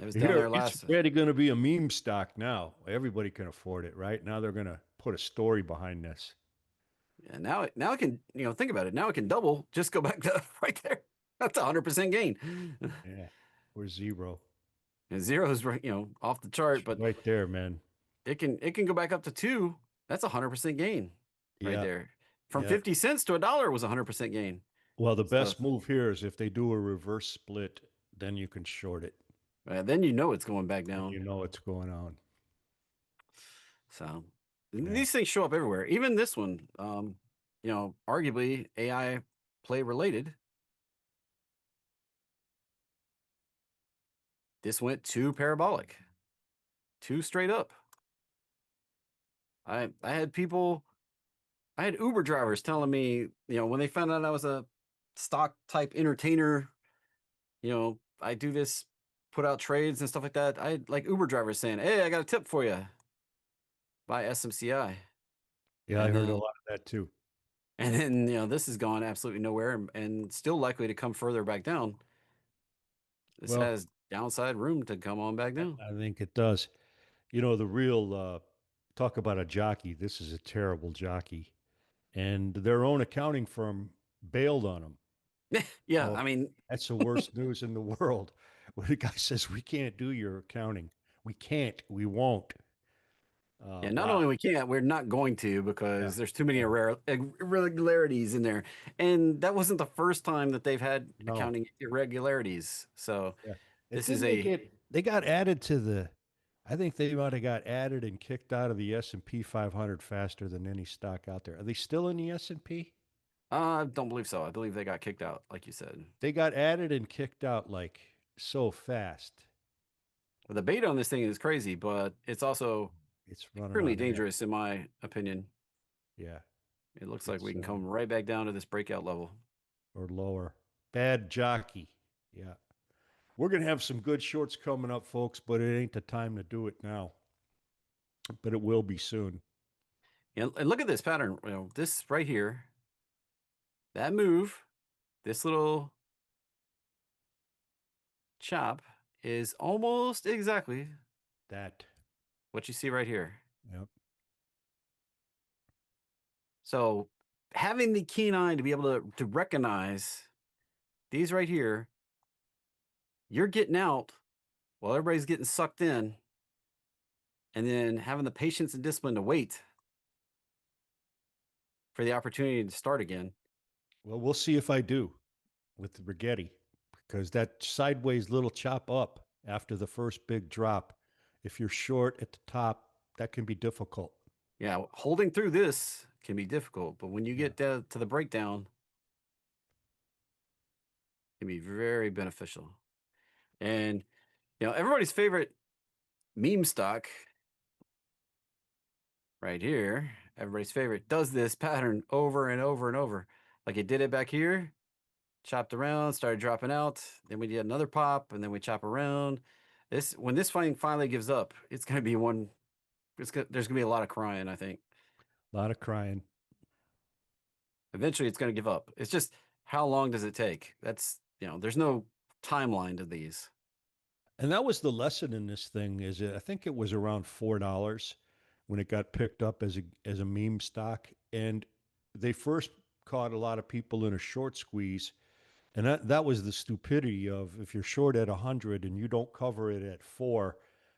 Speaker 3: It was down there
Speaker 2: It's
Speaker 3: last.
Speaker 2: already going to be a meme stock now. Everybody can afford it, right? Now they're going to put a story behind this.
Speaker 3: Yeah, now it can, think about it. Now it can double. Just go back to right there. That's 100% gain.
Speaker 2: Yeah, or zero.
Speaker 3: And zero is off the chart, but
Speaker 2: Right there, man.
Speaker 3: it can go back up to 2. That's 100% gain right
Speaker 2: Yeah,
Speaker 3: there. From
Speaker 2: yeah.
Speaker 3: 50 cents to $1 was 100% gain.
Speaker 2: Well, the
Speaker 3: So
Speaker 2: best move here is if they do a reverse split, then you can short it.
Speaker 3: then it's going back
Speaker 2: And
Speaker 3: down.
Speaker 2: you know what's going on.
Speaker 3: So
Speaker 2: Yeah.
Speaker 3: these things show up everywhere. Even this one, arguably AI play related. This went 2 parabolic, 2 straight up. I had Uber drivers telling me, when they found out I was a stock type entertainer, I do this, put out trades and stuff like that. I had like Uber drivers saying, "Hey, I got a tip for you. Buy SMCI."
Speaker 2: Yeah, I
Speaker 3: And
Speaker 2: heard a
Speaker 3: then,
Speaker 2: lot of that too.
Speaker 3: this has gone absolutely nowhere and still likely to come further back down. This
Speaker 2: Well,
Speaker 3: has downside room to come on back down.
Speaker 2: I think it does. You know, the real talk about a jockey. This is a terrible jockey. And their own accounting firm bailed on them.
Speaker 3: Yeah,
Speaker 2: So
Speaker 3: I mean,
Speaker 2: that's the worst news in the world. Where the guy says, we can't do your accounting. We can't. We won't.
Speaker 3: yeah, not
Speaker 2: Wow.
Speaker 3: only we can't, we're not going to
Speaker 2: Yeah.
Speaker 3: because there's too many
Speaker 2: Yeah.
Speaker 3: irregularities in there. And that wasn't the first time that they've had
Speaker 2: No.
Speaker 3: accounting irregularities. So
Speaker 2: Yeah.
Speaker 3: this is
Speaker 2: Didn't they got added to the, I think they might have got added and kicked out of the S&P 500 faster than any stock out there. Are they still in the S&P?
Speaker 3: I don't believe so. I believe they got kicked out, like you said.
Speaker 2: They got added and kicked out like so fast.
Speaker 3: The beta on this thing is crazy, but it's also
Speaker 2: It's running
Speaker 3: extremely
Speaker 2: on air.
Speaker 3: dangerous in my opinion.
Speaker 2: Yeah.
Speaker 3: It looks like
Speaker 2: It's
Speaker 3: we can come right back down to this breakout level.
Speaker 2: or lower. Bad jockey. Yeah. We're going to have some good shorts coming up, folks, but it ain't the time to do it now. But it will be soon.
Speaker 3: And look at this pattern. This right here, that move, this little chop is almost exactly
Speaker 2: That.
Speaker 3: what you see right here.
Speaker 2: Yep.
Speaker 3: So having the keen eye to be able to recognize these right here, you're getting out while everybody's getting sucked in, and then having the patience and discipline to wait for the opportunity to start again.
Speaker 2: Well, we'll see if I do with the Rigetti because that sideways little chop up after the first big drop, if you're short at the top, that can be difficult.
Speaker 3: Yeah, holding through this can be difficult, but when you get to the breakdown, it can be very beneficial. And everybody's favorite meme stock right here, everybody's favorite, does this pattern over and over and over. Like it did it back here, chopped around, started dropping out. Then we did another pop, and then we chop around. When this thing finally gives up, it's going to be one. There's going to be a lot of crying, I think.
Speaker 2: A lot of crying.
Speaker 3: Eventually, it's going to give up. It's just how long does it take? That's there's no timeline to these.
Speaker 2: And that was the lesson in this thing. I think it was around $4 when it got picked up as a meme stock, and they first caught a lot of people in a short squeeze. And that was the stupidity of if you're short at 100 and you don't cover it at 4,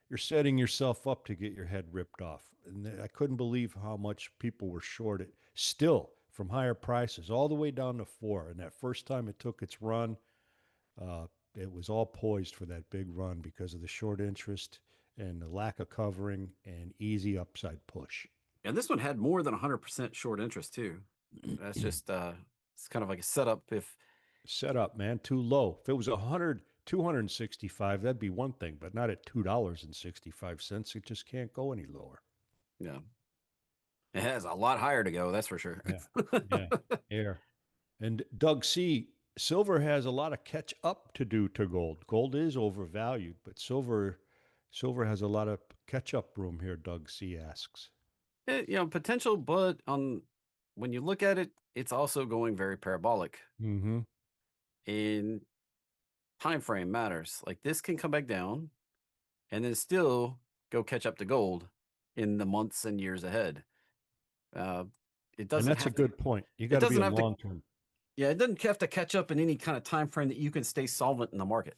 Speaker 2: you're setting yourself up to get your head ripped off. And I couldn't believe how much people were short it still from higher prices all the way down to 4. And that first time it took its run, it was all poised for that big run because of the short interest and the lack of covering and easy upside push.
Speaker 3: And this one had more than 100% short interest too. That's just it's kind of like a setup. If
Speaker 2: Set up, man, too low. If it was 100, 265, that'd be one thing, but not at $2.65. It just can't go any lower.
Speaker 3: yeah, it has a lot higher to go. That's for sure.
Speaker 2: Yeah, air. And Doug C, silver has a lot of catch up to do to gold. Gold is overvalued, but silver has a lot of catch up room here, Doug C asks.
Speaker 3: Potential, but when you look at it, it's also going very parabolic.
Speaker 2: Mm-hmm.
Speaker 3: In time frame matters. Like this can come back down, and then still go catch up to gold in the months and years ahead. It
Speaker 2: And
Speaker 3: doesn't
Speaker 2: that's a
Speaker 3: have to.
Speaker 2: good point. You
Speaker 3: It
Speaker 2: got to be
Speaker 3: doesn't
Speaker 2: a
Speaker 3: have to.
Speaker 2: long term.
Speaker 3: Yeah, it doesn't have to catch up in any kind of time frame that you can stay solvent in the market.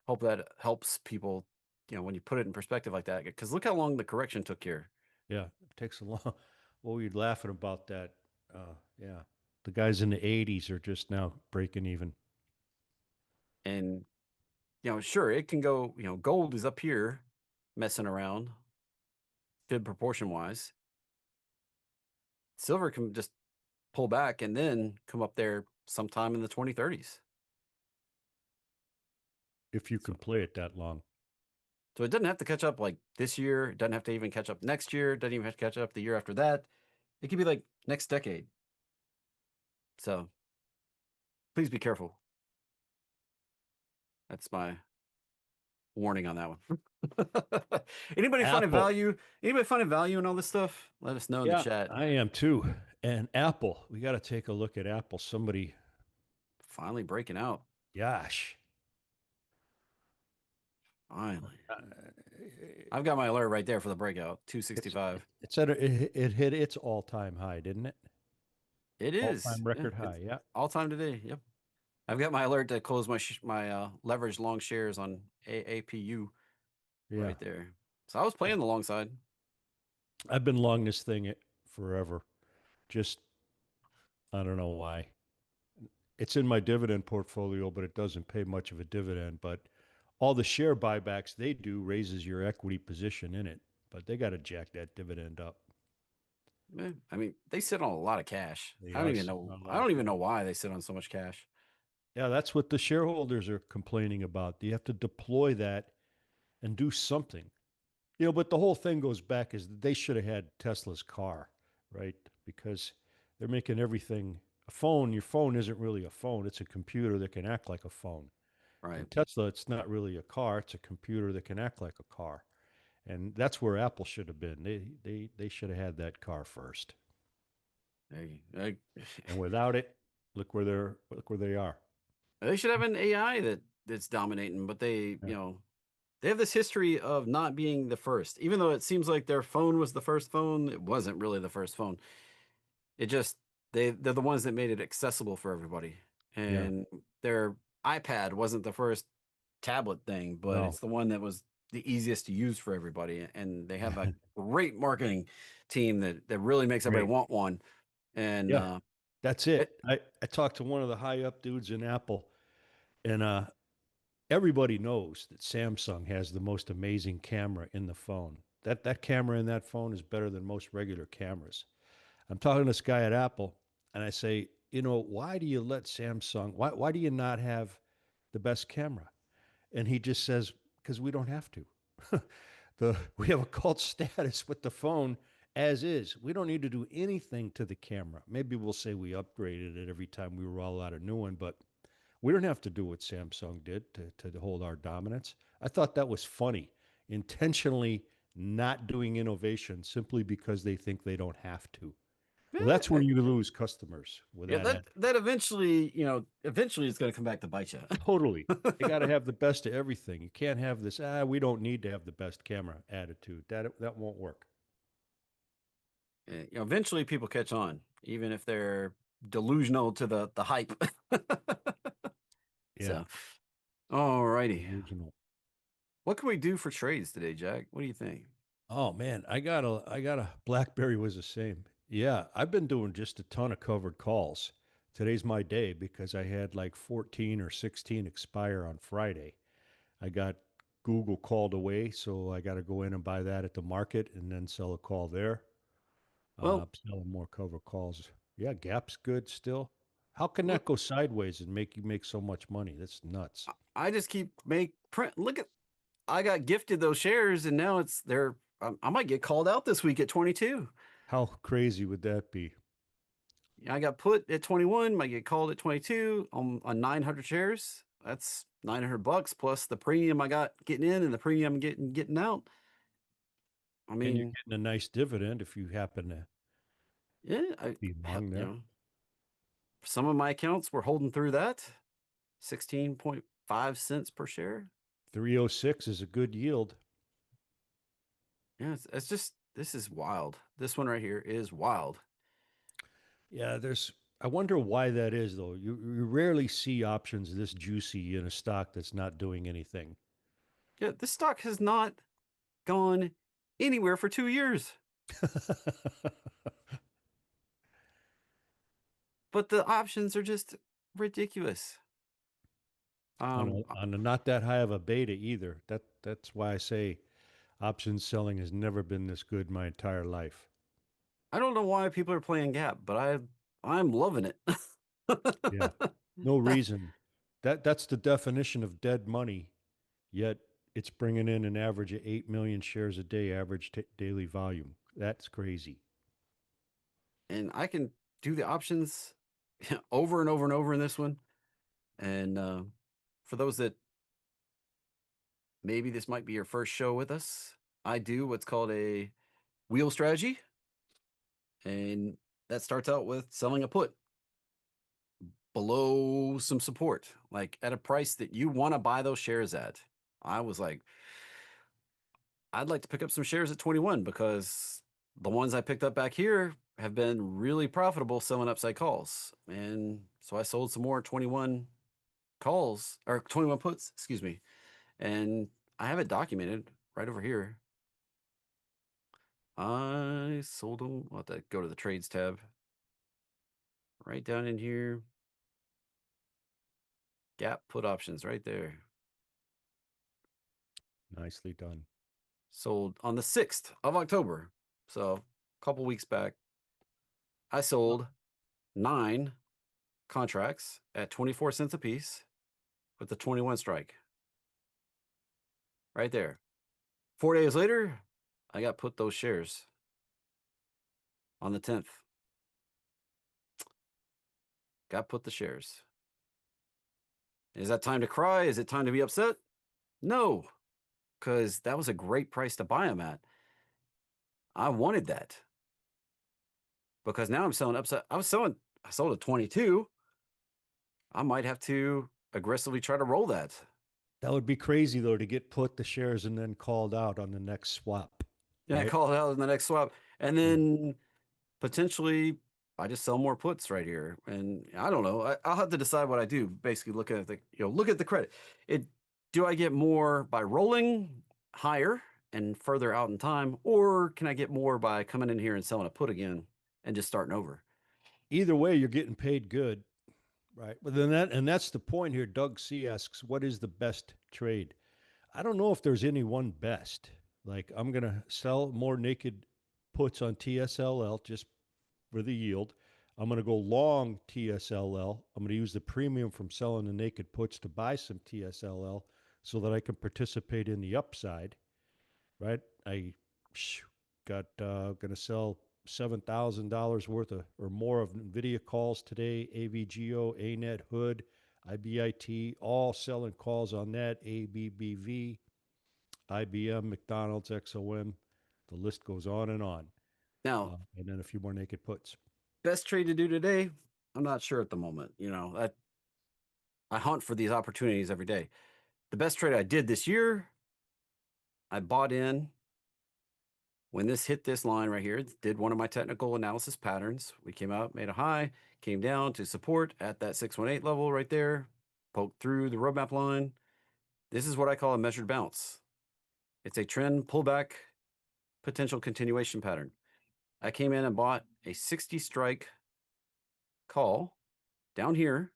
Speaker 3: Hope that helps people, when you put it in perspective like that. Because look how long the correction took here.
Speaker 2: Yeah, it takes a long. Well, we're laughing about that. Yeah, the guys in the '80s are just now breaking even.
Speaker 3: And sure, it can go. Gold is up here, messing around, fib proportion wise. Silver can just pull back and then come up there sometime in the 2030s.
Speaker 2: If you can play it that long.
Speaker 3: So it doesn't have to catch up like this year. It doesn't have to even catch up next year. It doesn't even have to catch up the year after that. It could be like next decade. So please be careful. That's my warning on that one. Anybody finding
Speaker 2: Apple.
Speaker 3: value? Anybody finding value in all this stuff? Let us know in the
Speaker 2: Yeah,
Speaker 3: chat.
Speaker 2: I am too. And Apple, we got to take a look at Apple. Somebody,
Speaker 3: Finally breaking out.
Speaker 2: gosh,
Speaker 3: Finally.
Speaker 2: uh,
Speaker 3: I've got my alert right there for the breakout. 265.
Speaker 2: it hit its all-time high, didn't it?
Speaker 3: It is.
Speaker 2: All-time record high. Yeah.
Speaker 3: All time today. Yep. I've got my alert to close my leveraged long shares on AAPU
Speaker 2: Yeah.
Speaker 3: right there. So I was playing the long side.
Speaker 2: I've been long this thing forever. Just, I don't know why. It's in my dividend portfolio, but it doesn't pay much of a dividend. But all the share buybacks they do raises your equity position in it. But they got to jack that dividend up.
Speaker 3: I mean, they sit on a lot of cash.
Speaker 2: They
Speaker 3: I don't
Speaker 2: are
Speaker 3: even
Speaker 2: sitting
Speaker 3: know.
Speaker 2: on a lot
Speaker 3: I
Speaker 2: of
Speaker 3: don't even
Speaker 2: cash.
Speaker 3: know why they sit on so much cash.
Speaker 2: Yeah, that's what the shareholders are complaining about. You have to deploy that and do something. But the whole thing goes back is they should have had Tesla's car, right? Because they're making everything a phone. Your phone isn't really a phone. It's a computer that can act like a phone.
Speaker 3: Right.
Speaker 2: And Tesla, it's not really a car. It's a computer that can act like a car. And that's where Apple should have been. They should have had that car first. And without it, look where they are.
Speaker 3: They should have an AI that's dominating, but
Speaker 2: Yeah.
Speaker 3: they have this history of not being the first. Even though it seems like their phone was the first phone, it wasn't really the first phone. It just they're the ones that made it accessible for everybody.
Speaker 2: Yeah.
Speaker 3: And their iPad wasn't the first tablet thing, but
Speaker 2: No.
Speaker 3: it's the one that was the easiest to use for everybody. And they have a great marketing team that really makes everybody
Speaker 2: Great.
Speaker 3: want one. And
Speaker 2: Yeah. That's it. I talked to one of the high up dudes in Apple, and everybody knows that Samsung has the most amazing camera in the phone. That camera in that phone is better than most regular cameras. I'm talking to this guy at Apple, and I say, why do you let Samsung? Why do you not have the best camera? And he just says, because we don't have to. We have a cult status with the phone as is. We don't need to do anything to the camera. Maybe we'll say we upgraded it every time we roll out a new one, but we don't have to do what Samsung did to hold our dominance. I thought that was funny, intentionally not doing innovation simply because they think they don't have to. Well, that's where you lose customers with
Speaker 3: yeah,
Speaker 2: that.
Speaker 3: that eventually, eventually it's going to come back to bite you.
Speaker 2: Totally. They got to have the best of everything. You can't have this, we don't need to have the best camera attitude. That won't work.
Speaker 3: Eventually people catch on, even if they're delusional to the hype.
Speaker 2: Yeah.
Speaker 3: So, all righty.
Speaker 2: Original.
Speaker 3: What can we do for trades today, Jack? What do you think?
Speaker 2: Oh man, I got a BlackBerry was the same. Yeah, I've been doing just a ton of covered calls. Today's my day because I had like 14 or 16 expire on Friday. I got Google called away, so I got to go in and buy that at the market and then sell a call there.
Speaker 3: Well,
Speaker 2: Selling more cover calls. Yeah, Gap's good still. How can
Speaker 3: look,
Speaker 2: that go sideways and make you make so much money? That's nuts.
Speaker 3: I just keep print. Look at, I got gifted those shares, and now it's there. I might get called out this week at 22.
Speaker 2: How crazy would that be?
Speaker 3: I got put at 21. Might get called at 22 on 900 shares. That's $900 plus the premium I got getting in and the premium I'm getting out. I
Speaker 2: And you're
Speaker 3: mean,
Speaker 2: getting a nice dividend if you happen to
Speaker 3: yeah,
Speaker 2: be long there.
Speaker 3: some of my accounts were holding through that. 5 cents per share.
Speaker 2: 306 is a good yield.
Speaker 3: Yeah, it's just, this is wild. This one right here is wild.
Speaker 2: Yeah, I wonder why that is, though. You rarely see options this juicy in a stock that's not doing anything.
Speaker 3: Yeah, this stock has not gone anywhere for 2 years, but the options are just ridiculous.
Speaker 2: On a not that high of a beta either. That's why I say options selling has never been this good my entire life.
Speaker 3: I don't know why people are playing Gap, but I'm loving it.
Speaker 2: Yeah, no reason. That's the definition of dead money. Yet it's bringing in an average of 8 million shares a day, average daily volume. That's crazy.
Speaker 3: And I can do the options over and over and over in this one. And for those that maybe this might be your first show with us, I do what's called a wheel strategy. And that starts out with selling a put below some support, like at a price that you want to buy those shares at. I was like, I'd like to pick up some shares at 21 because the ones I picked up back here have been really profitable selling upside calls. And so I sold some more 21 calls or 21 puts, excuse me. And I have it documented right over here. I sold them. I'll have to go to the trades tab. Right down in here. Gap put options right there.
Speaker 2: Nicely done.
Speaker 3: Sold on the 6th of October. So a couple weeks back. I sold 9 contracts at 24 cents a piece with the 21 strike. Right there. 4 days later, I got put those shares on the 10th. Got put the shares. Is that time to cry? Is it time to be upset? No, because that was a great price to buy them at. I wanted that because now I'm selling upside. I sold at 22. I might have to aggressively try to roll that.
Speaker 2: That would be crazy, though, to get put the shares and then called out on the next swap.
Speaker 3: Yeah, I
Speaker 2: Right?
Speaker 3: call it out in the next swap. And
Speaker 2: Yeah.
Speaker 3: then potentially I just sell more puts right here. And I don't know. I'll have to decide what I do. Basically look at look at the credit. Do I get more by rolling higher and further out in time, or can I get more by coming in here and selling a put again and just starting over?
Speaker 2: Either way, you're getting paid good. Right. But then that's the point here. Doug C asks, what is the best trade? I don't know if there's any one best. Like, I'm gonna sell more naked puts on TSLL just for the yield. I'm gonna go long TSLL. I'm gonna use the premium from selling the naked puts to buy some TSLL so that I can participate in the upside. Right. I got gonna sell $7,000 worth of or more of NVIDIA calls today, AVGO, ANET, Hood, IBIT, all selling calls on that, ABBV, IBM, McDonald's, XOM. The list goes on and on.
Speaker 3: Now,
Speaker 2: And then a few more naked puts.
Speaker 3: best trade to do today, I'm not sure at the moment. I hunt for these opportunities every day. The best trade I did this year, I bought in when this hit this line right here. Did one of my technical analysis patterns. We came out, made a high, came down to support at that 618 level right there, poked through the roadmap line. This is what I call a measured bounce. It's a trend pullback potential continuation pattern. I came in and bought a 60 strike call down here.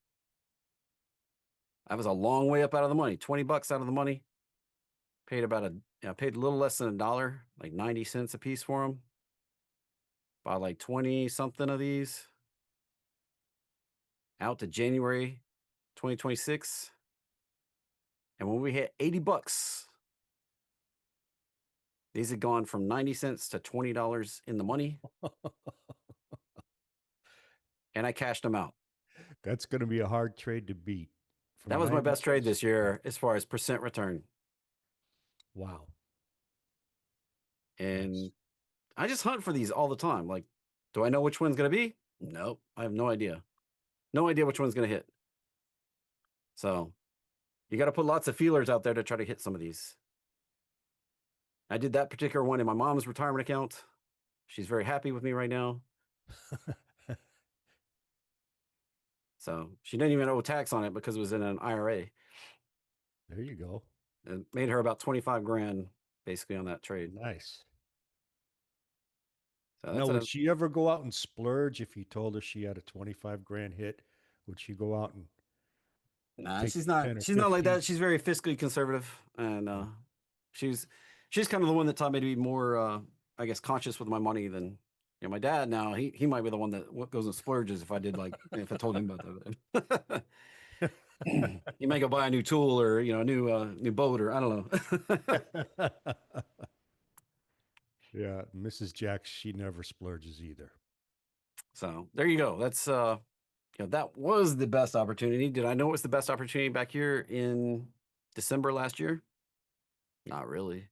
Speaker 3: I was a long way up out of the money, 20 bucks out of the money. Paid paid a little less than $1, like 90 cents a piece for them. Bought like 20 something of these out to January 2026. And when we hit 80 bucks, these had gone from 90 cents to $20 in the money. And I cashed them out.
Speaker 2: That's going to be a hard trade to beat.
Speaker 3: That was my best trade this year
Speaker 2: Yeah.
Speaker 3: as far as percent return.
Speaker 2: Wow.
Speaker 3: And
Speaker 2: Nice.
Speaker 3: I just hunt for these all the time. Like, do I know which one's going to be? Nope. I have no idea. No idea which one's going to hit. So, You got to put lots of feelers out there to try to hit some of these. I did that particular one in my mom's retirement account. She's very happy with me right now. So she didn't even owe tax on it because it was in an IRA.
Speaker 2: There you go.
Speaker 3: It made her about 25 grand basically on that trade.
Speaker 2: Nice.
Speaker 3: So
Speaker 2: Now,
Speaker 3: that's
Speaker 2: would she ever go out and splurge if you told her she had a 25 grand hit? Would she go out and
Speaker 3: nah,
Speaker 2: take
Speaker 3: she's
Speaker 2: the
Speaker 3: not
Speaker 2: 10 or
Speaker 3: she's not like
Speaker 2: 15?
Speaker 3: that. She's very fiscally conservative, and
Speaker 2: Yeah.
Speaker 3: she's kind of the one that taught me to be more I guess conscious with my money than my dad. Now he might be the one that goes and splurges if I did if I told him about that. You may go buy a new tool or a new boat or I don't know.
Speaker 2: Yeah, Mrs. Jack, she never splurges either.
Speaker 3: So there you go. That's that was the best opportunity. Did I know it was the best opportunity back here in December last year? Not really.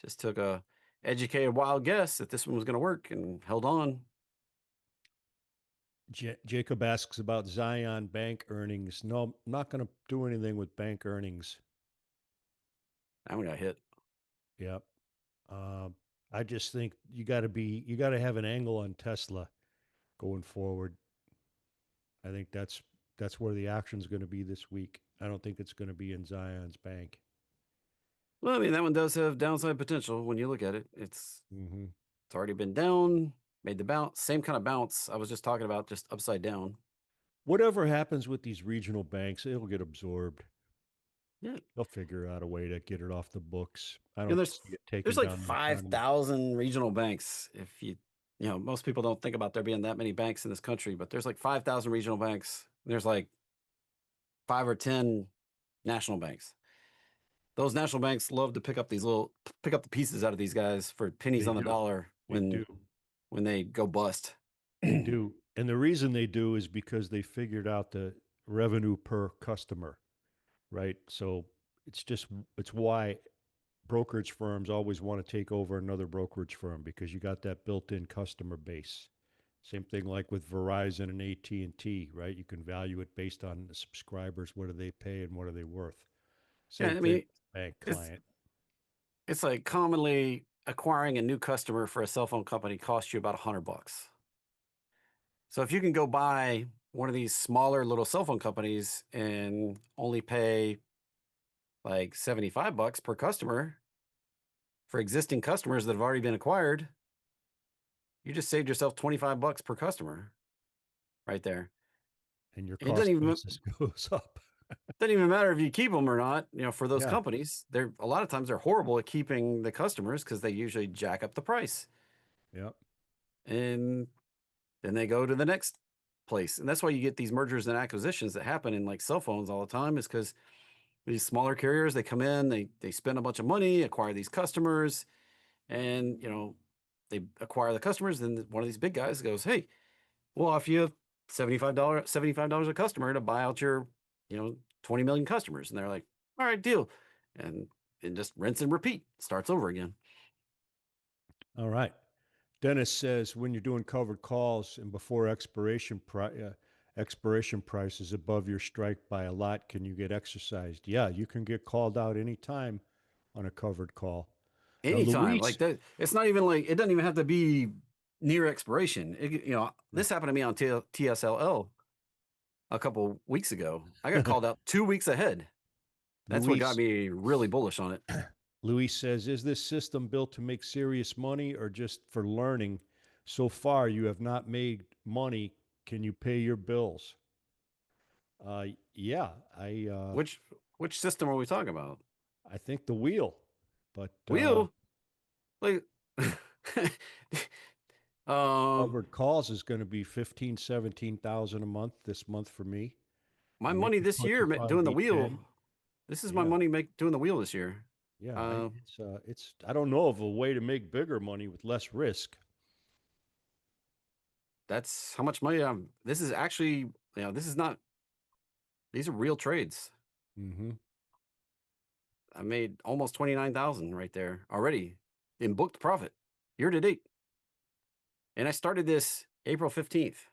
Speaker 3: Just took a educated wild guess that this one was going to work and held on.
Speaker 2: Jacob asks about Zion bank earnings. No, I'm not going to do anything with bank earnings.
Speaker 3: That one got hit.
Speaker 2: Yep. I just think you got to have an angle on Tesla going forward. I think that's where the action's going to be this week. I don't think it's going to be in Zion's bank.
Speaker 3: Well, I mean, that one does have downside potential when you look at it. It's
Speaker 2: Mm-hmm.
Speaker 3: already been down, made the bounce, same kind of bounce I was just talking about, just upside down.
Speaker 2: Whatever happens with these regional banks, it'll get absorbed.
Speaker 3: Yeah.
Speaker 2: They'll figure out a way to get it off the books. I don't
Speaker 3: There's
Speaker 2: see it taking
Speaker 3: there's like
Speaker 2: down the economy.
Speaker 3: 5,000 regional banks. If most people don't think about there being that many banks in this country, but there's like 5,000 regional banks. There's like 5 or 10 national banks. Those national banks love to pick up the pieces out of these guys for pennies
Speaker 2: They
Speaker 3: on the
Speaker 2: do.
Speaker 3: dollar
Speaker 2: They
Speaker 3: when
Speaker 2: do.
Speaker 3: they go bust.
Speaker 2: They do. And the reason they do is because they figured out the revenue per customer, right? So it's why brokerage firms always want to take over another brokerage firm because you got that built-in customer base. Same thing like with Verizon and AT&T, right? You can value it based on the subscribers, what do they pay and what are they worth?
Speaker 3: Yeah,
Speaker 2: Same
Speaker 3: I
Speaker 2: thing
Speaker 3: mean,
Speaker 2: with bank
Speaker 3: it's
Speaker 2: client.
Speaker 3: it's like commonly acquiring a new customer for a cell phone company costs you about $100. So if you can go buy one of these smaller little cell phone companies and only pay like $75 per customer for existing customers that have already been acquired, you just saved yourself $25 per customer right there.
Speaker 2: And your
Speaker 3: And it
Speaker 2: cost basis goes up.
Speaker 3: doesn't even matter if you keep them or not. For those
Speaker 2: Yeah.
Speaker 3: companies, they're a lot of times they're horrible at keeping the customers because they usually jack up the price.
Speaker 2: Yep.
Speaker 3: And then they go to the next place. And that's why you get these mergers and acquisitions that happen in like cell phones all the time, is because these smaller carriers, they come in, they spend a bunch of money, acquire these customers, and they acquire the customers. Then one of these big guys goes, "Hey, we'll offer you $75 a customer to buy out your 20 million customers." And they're like, "All right, deal." And just rinse and repeat, starts over again.
Speaker 2: All right. Dennis says when you're doing covered calls and before expiration price is above your strike by a lot, can you get exercised? Yeah, you can get called out anytime on a covered call. Now,
Speaker 3: Anytime
Speaker 2: Luis,
Speaker 3: like that. It's not even like, it doesn't even have to be near expiration. This happened to me on TSLL a couple weeks ago. I got called out 2 weeks ahead. That's what got
Speaker 2: Luis,
Speaker 3: me really bullish on it.
Speaker 2: Luis says, is this system built to make serious money or just for learning? So far, you have not made money. Can you pay your bills? Yeah,
Speaker 3: Which system are we talking about?
Speaker 2: I think the wheel, but
Speaker 3: Wheel? Like,
Speaker 2: covered calls is going to be 17,000 a month this month for me.
Speaker 3: my
Speaker 2: And
Speaker 3: money
Speaker 2: making
Speaker 3: this
Speaker 2: puts
Speaker 3: year
Speaker 2: will probably
Speaker 3: doing the
Speaker 2: be
Speaker 3: wheel.
Speaker 2: 10.
Speaker 3: This is my
Speaker 2: Yeah.
Speaker 3: money doing the wheel this year.
Speaker 2: Yeah, it's I don't know of a way to make bigger money with less risk.
Speaker 3: That's how much money this is actually, this is not, these are real trades.
Speaker 2: Mm-hmm.
Speaker 3: I made almost 29,000 right there already in booked profit year to date. And I started this April 15th.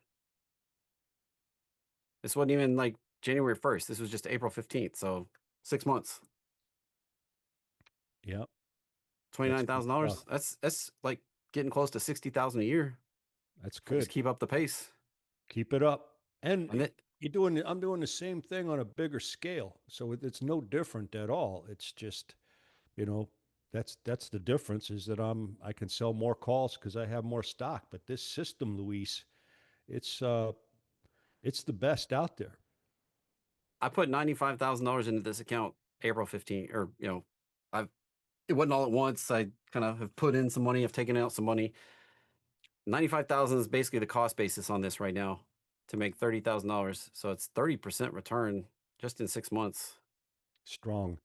Speaker 3: This wasn't even like January 1st. This was just April 15th. So 6 months.
Speaker 2: Yeah, that's good
Speaker 3: $29,000.
Speaker 2: stuff.
Speaker 3: That's like getting close to 60,000 a year.
Speaker 2: That's
Speaker 3: If I just
Speaker 2: good.
Speaker 3: keep up the pace.
Speaker 2: Keep it up. And
Speaker 3: And it,
Speaker 2: I'm doing the same thing on a bigger scale. So it's no different at all. It's just, you know, that's the difference is that I can sell more calls because I have more stock. But this system, Luis, it's uh it's the best out there.
Speaker 3: I put $95,000 into this account April 15th, or I've it wasn't all at once. I kind of have put in some money, I've taken out some money. 95,000 is basically the cost basis on this right now to make $30,000. So it's 30% return just in 6 months
Speaker 2: Strong.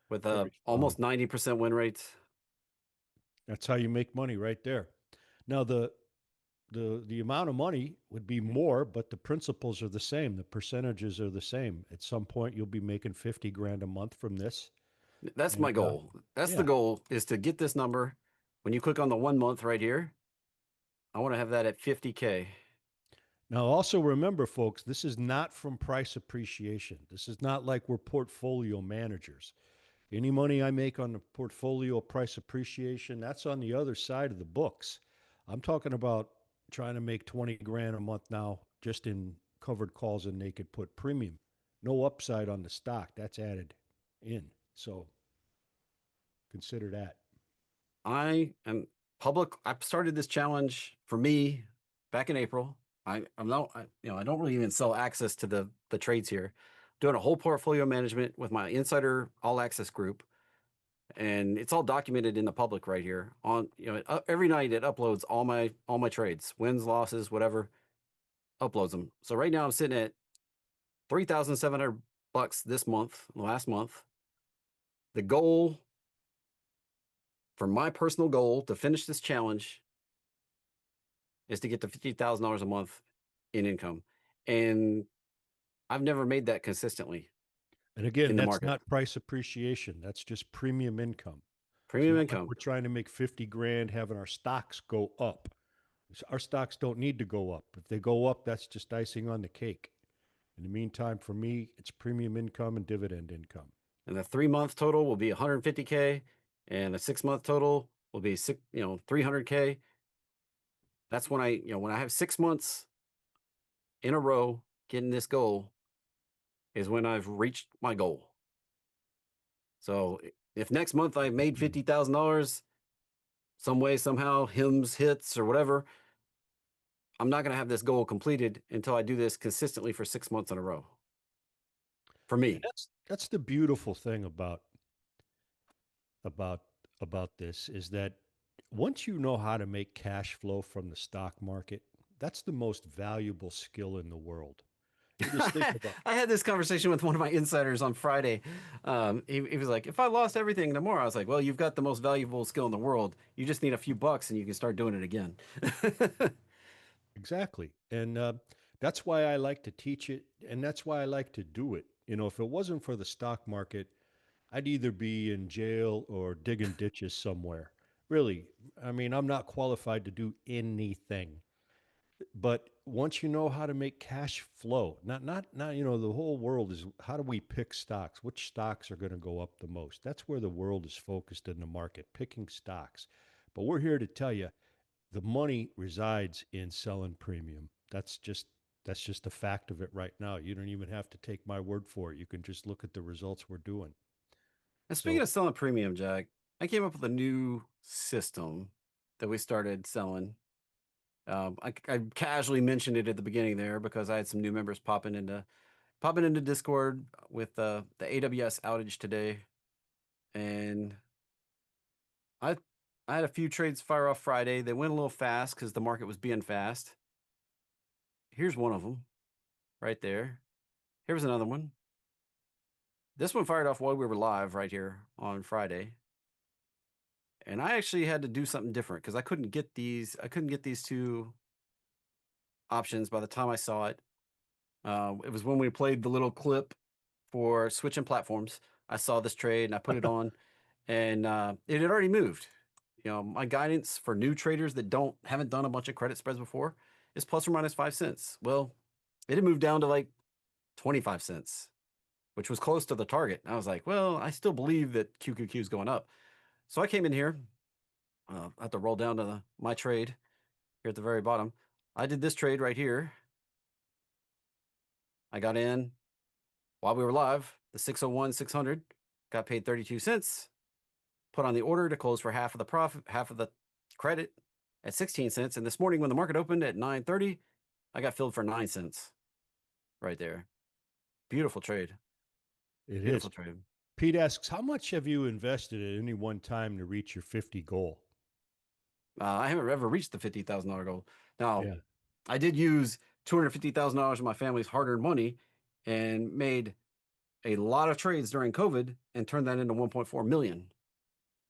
Speaker 3: with
Speaker 2: Very strong.
Speaker 3: almost 90% win rate.
Speaker 2: That's how you make money right there. Now the amount of money would be more, but the principles are the same. The percentages are the same. At some point, you'll be making 50 grand a month from this.
Speaker 3: That's
Speaker 2: And
Speaker 3: my goal. That's the
Speaker 2: yeah.
Speaker 3: goal, is to get this number. When you click on the 1 month right here, I want to have that at 50K.
Speaker 2: Now, also remember, folks, this is not from price appreciation. This is not like we're portfolio managers. Any money I make on the portfolio price appreciation, that's on the other side of the books. I'm talking about trying to make 20 grand a month now just in covered calls and naked put premium. No upside on the stock. That's added in. So consider that.
Speaker 3: I am public. I started this challenge for me back in April. I'm not, I don't really even sell access to the trades here. Doing a whole portfolio management with my insider all access group, and it's all documented in the public right here. On every night it uploads all my trades, wins, losses, whatever, uploads them. So right now I'm sitting at $3,700 this month, last month. The goal, for my personal goal to finish this challenge, is to get to $50,000 a month in income. And I've never made that consistently
Speaker 2: And again,
Speaker 3: in the
Speaker 2: that's
Speaker 3: market.
Speaker 2: not price appreciation. That's just premium income. It's
Speaker 3: Premium
Speaker 2: not like
Speaker 3: income.
Speaker 2: we're trying to make 50 grand having our stocks go up. Our stocks don't need to go up. If they go up, that's just icing on the cake. In the meantime, for me, it's premium income and dividend income.
Speaker 3: And the 3 month total will be 150K. And the 6 month total will be 300K. That's when when I have 6 months in a row getting this goal, is when I've reached my goal. So if next month I made $50,000 some way, somehow, hymns, hits, or whatever, I'm not going to have this goal completed until I do this consistently for 6 months in a row. For
Speaker 2: And
Speaker 3: me,
Speaker 2: that's the beautiful thing about about this is that once you know how to make cash flow from the stock market, that's the most valuable skill in the world. You just think about
Speaker 3: I had this conversation with one of my insiders on Friday. He was like, if I lost everything tomorrow, I was like, well, you've got the most valuable skill in the world. You just need a few bucks and you can start doing it again.
Speaker 2: exactly. And that's why I like to teach it and that's why I like to do it. You know, if it wasn't for the stock market, I'd either be in jail or digging ditches somewhere. Really, I mean, I'm not qualified to do anything. But once you know how to make cash flow, not you know, the whole world is how do we pick stocks? Which stocks are going to go up the most? That's where the world is focused in the market, picking stocks. But we're here to tell you the money resides in selling premium. That's just a fact of it right now. You don't even have to take my word for it. You can just look at the results we're doing.
Speaker 3: And speaking
Speaker 2: So
Speaker 3: of selling premium, Jack, I came up with a new system that we started selling. I casually mentioned it at the beginning there because I had some new members popping into Discord with the AWS outage today, and I I had a few trades fire off Friday. They went a little fast because the market was being fast. Here's one of them right there. Here's another one. This one fired off while we were live right here on Friday. And I actually had to do something different because I couldn't get these two options by the time I saw it. It was when we played the little clip for switching platforms. I saw this trade and I put it on, and it had already moved. My guidance for new traders that haven't done a bunch of credit spreads before is plus or minus 5 cents. Well, it had moved down to like 25 cents which was close to the target. I was like, well, I still believe that QQQ is going up. So I came in here. I have to roll down to my trade here at the very bottom. I did this trade right here. I got in while we were live, the 601 600, got paid 32 cents, put on the order to close for half of the profit, half of the credit at 16 cents. And this morning when the market opened at 9:30, I got filled for 9 cents right there. Beautiful trade.
Speaker 2: It is.
Speaker 3: Beautiful trade.
Speaker 2: Pete asks, how much have you invested at any one time to reach your 50 goal?
Speaker 3: I haven't ever reached the $50,000 goal. Now,
Speaker 2: Yeah.
Speaker 3: I did use $250,000 of my family's hard-earned money and made a lot of trades during COVID and turned that into 1.4 million.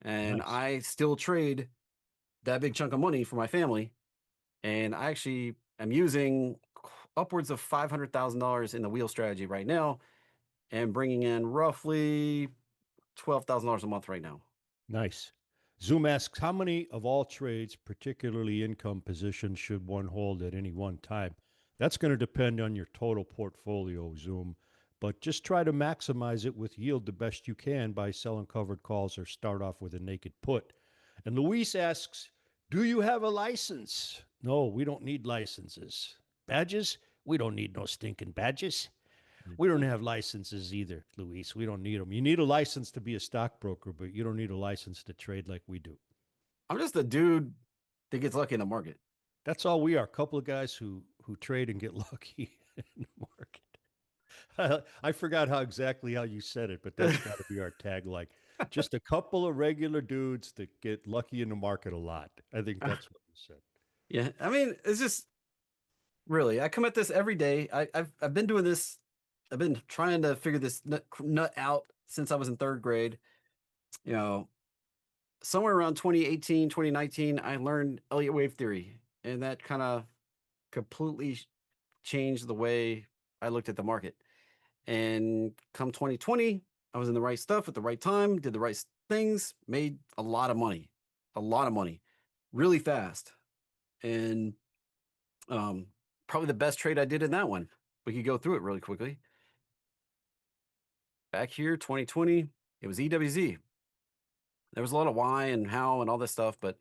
Speaker 3: And
Speaker 2: Nice.
Speaker 3: I still trade that big chunk of money for my family. And I actually am using upwards of $500,000 in the wheel strategy right now and bringing in roughly $12,000 a month right now.
Speaker 2: Nice. Zoom asks, how many of all trades, particularly income positions, should one hold at any one time? That's going to depend on your total portfolio, Zoom, but just try to maximize it with yield the best you can by selling covered calls or start off with a naked put. And Luis asks, do you have a license? No, we don't need licenses. Badges? We don't need no stinking badges. We don't have licenses either, Luis. We don't need them. You need a license to be a stockbroker, but you don't need a license to trade like we do.
Speaker 3: I'm just a dude that gets lucky in the market.
Speaker 2: That's all we are. A couple of guys who trade and get lucky in the market. I forgot exactly how you said it, but that's got to be our tagline. Just a couple of regular dudes that get lucky in the market a lot. I think that's what you said.
Speaker 3: Yeah, I mean, it's just really, I come at this every day. I've been doing this. I've been trying to figure this nut out since I was in third grade. You know, somewhere around 2018, 2019, I learned Elliott wave theory, and that kind of completely changed the way I looked at the market. And come 2020, I was in the right stuff at the right time, did the right things, made a lot of money, really fast. And probably the best trade I did in that one. We could go through it really quickly. Back here, 2020, it was EWZ. There was a lot of why and how and all this stuff, but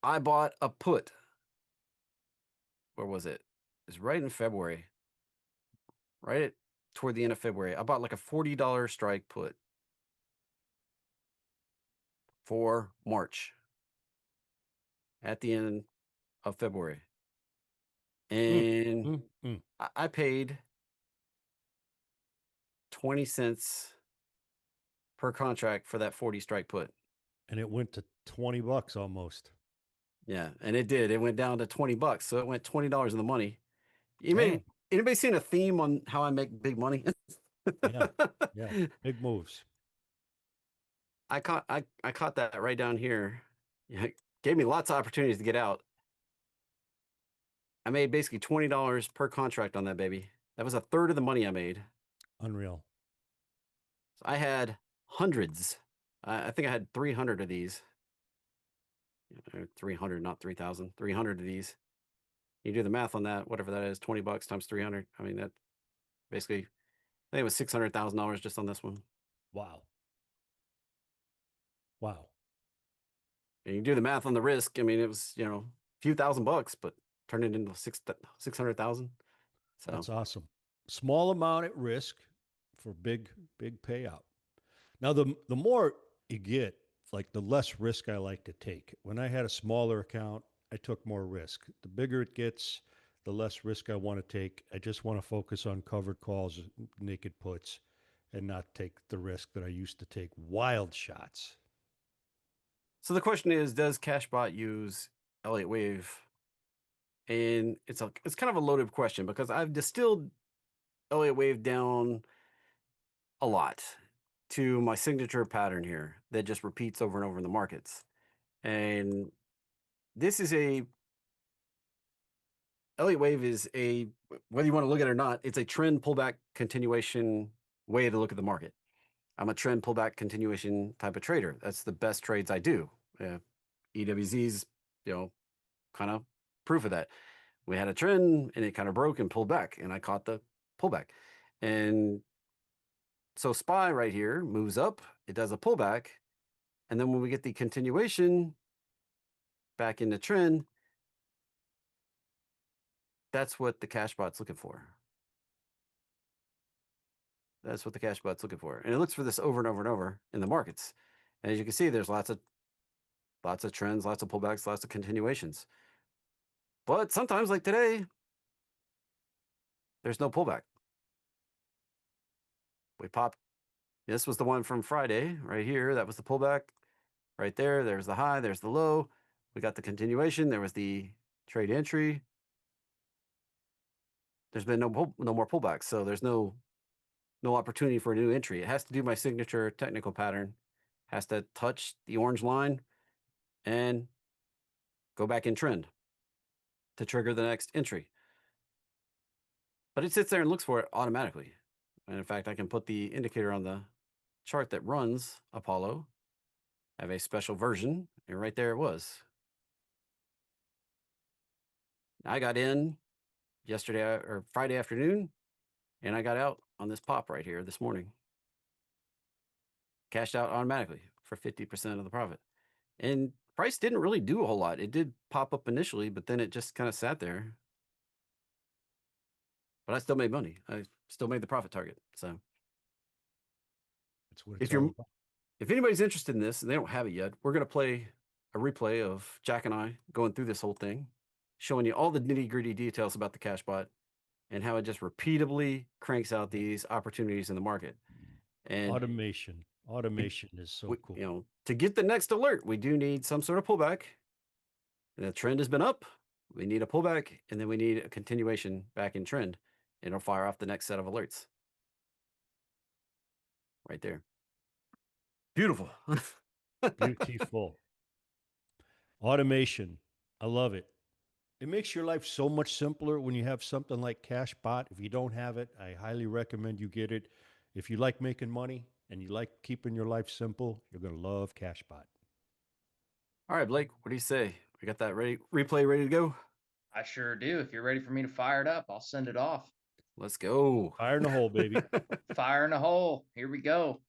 Speaker 3: I bought a put. Where was it? It was right in February. Toward the end of February. I bought like a $40 strike put for March at the end of February. And I paid 20 cents per contract for that 40 strike put.
Speaker 2: And it went to $20 almost.
Speaker 3: Yeah, and it did. It went down to $20. So it went $20 in the money.
Speaker 2: Damn.
Speaker 3: Anybody seen a theme on how I make big money?
Speaker 2: Yeah. Big moves.
Speaker 3: I caught that right down here. Yeah, gave me lots of opportunities to get out. I made basically $20 per contract on that baby. That was a third of the money I made.
Speaker 2: Unreal.
Speaker 3: So I had hundreds. I think I had 300 of these. 300, not 3,000. 300 of these. You do the math on that, whatever that is, $20 times 300. I mean, that basically, I think it was $600,000 just on this one.
Speaker 2: Wow.
Speaker 3: And you do the math on the risk. I mean, it was, a few $1,000, but turned it into 600,000. So
Speaker 2: that's awesome. Small amount at risk for big payout. Now, the more you get, like the less risk I like to take. When I had a smaller account, I took more risk. The bigger it gets, the less risk I want to take. I just want to focus on covered calls, naked puts, and not take the risk that I used to take. Wild shots.
Speaker 3: So the question is, does CashBot use Elliott Wave? And it's kind of a loaded question because I've distilled Elliott Wave down a lot to my signature pattern here that just repeats over and over in the markets. And this is Elliott Wave is whether you want to look at it or not, it's a trend pullback continuation way to look at the market. I'm a trend pullback continuation type of trader. That's the best trades I do. EWZ's, kind of proof of that. We had a trend and it kind of broke and pulled back, and I caught the pullback. And So SPY right here moves up, it does a pullback, and then when we get the continuation back into trend, that's what the cash bot's looking for. That's what the cash bot's looking for. And it looks for this over and over and over in the markets. And as you can see, there's lots of trends, lots of pullbacks, lots of continuations. But sometimes, like today, there's no pullback. We popped. This was the one from Friday right here. That was the pullback right there. There's the high, there's the low. We got the continuation. There was the trade entry. There's been no more pullbacks. So there's no opportunity for a new entry. It has to do my signature technical pattern, has to touch the orange line and go back in trend to trigger the next entry. But it sits there and looks for it automatically. And in fact, I can put the indicator on the chart that runs Apollo. I have a special version, and right there it was. I got in yesterday or Friday afternoon, and I got out on this pop right here this morning. Cashed out automatically for 50% of the profit. And price didn't really do a whole lot. It did pop up initially, but then it just kind of sat there. But I still made money. I still made the profit target. So
Speaker 2: That's what it's all about.
Speaker 3: if anybody's interested in this and they don't have it yet, we're going to play a replay of Jack and I going through this whole thing, showing you all the nitty-gritty details about the cash bot and how it just repeatedly cranks out these opportunities in the market. And
Speaker 2: Automation is so cool.
Speaker 3: You know, to get the next alert, we do need some sort of pullback. And the trend has been up. We need a pullback, and then we need a continuation back in trend. And it'll fire off the next set of alerts. Right there. Beautiful.
Speaker 2: Beautiful. Automation. I love it. It makes your life so much simpler when you have something like CashBot. If you don't have it, I highly recommend you get it. If you like making money and you like keeping your life simple, you're going to love CashBot.
Speaker 3: All right, Blake, what do you say? We got that replay ready to go?
Speaker 1: I sure do. If you're ready for me to fire it up, I'll send it off.
Speaker 3: Let's go.
Speaker 2: Fire in the hole, baby.
Speaker 1: Fire in the hole. Here we go.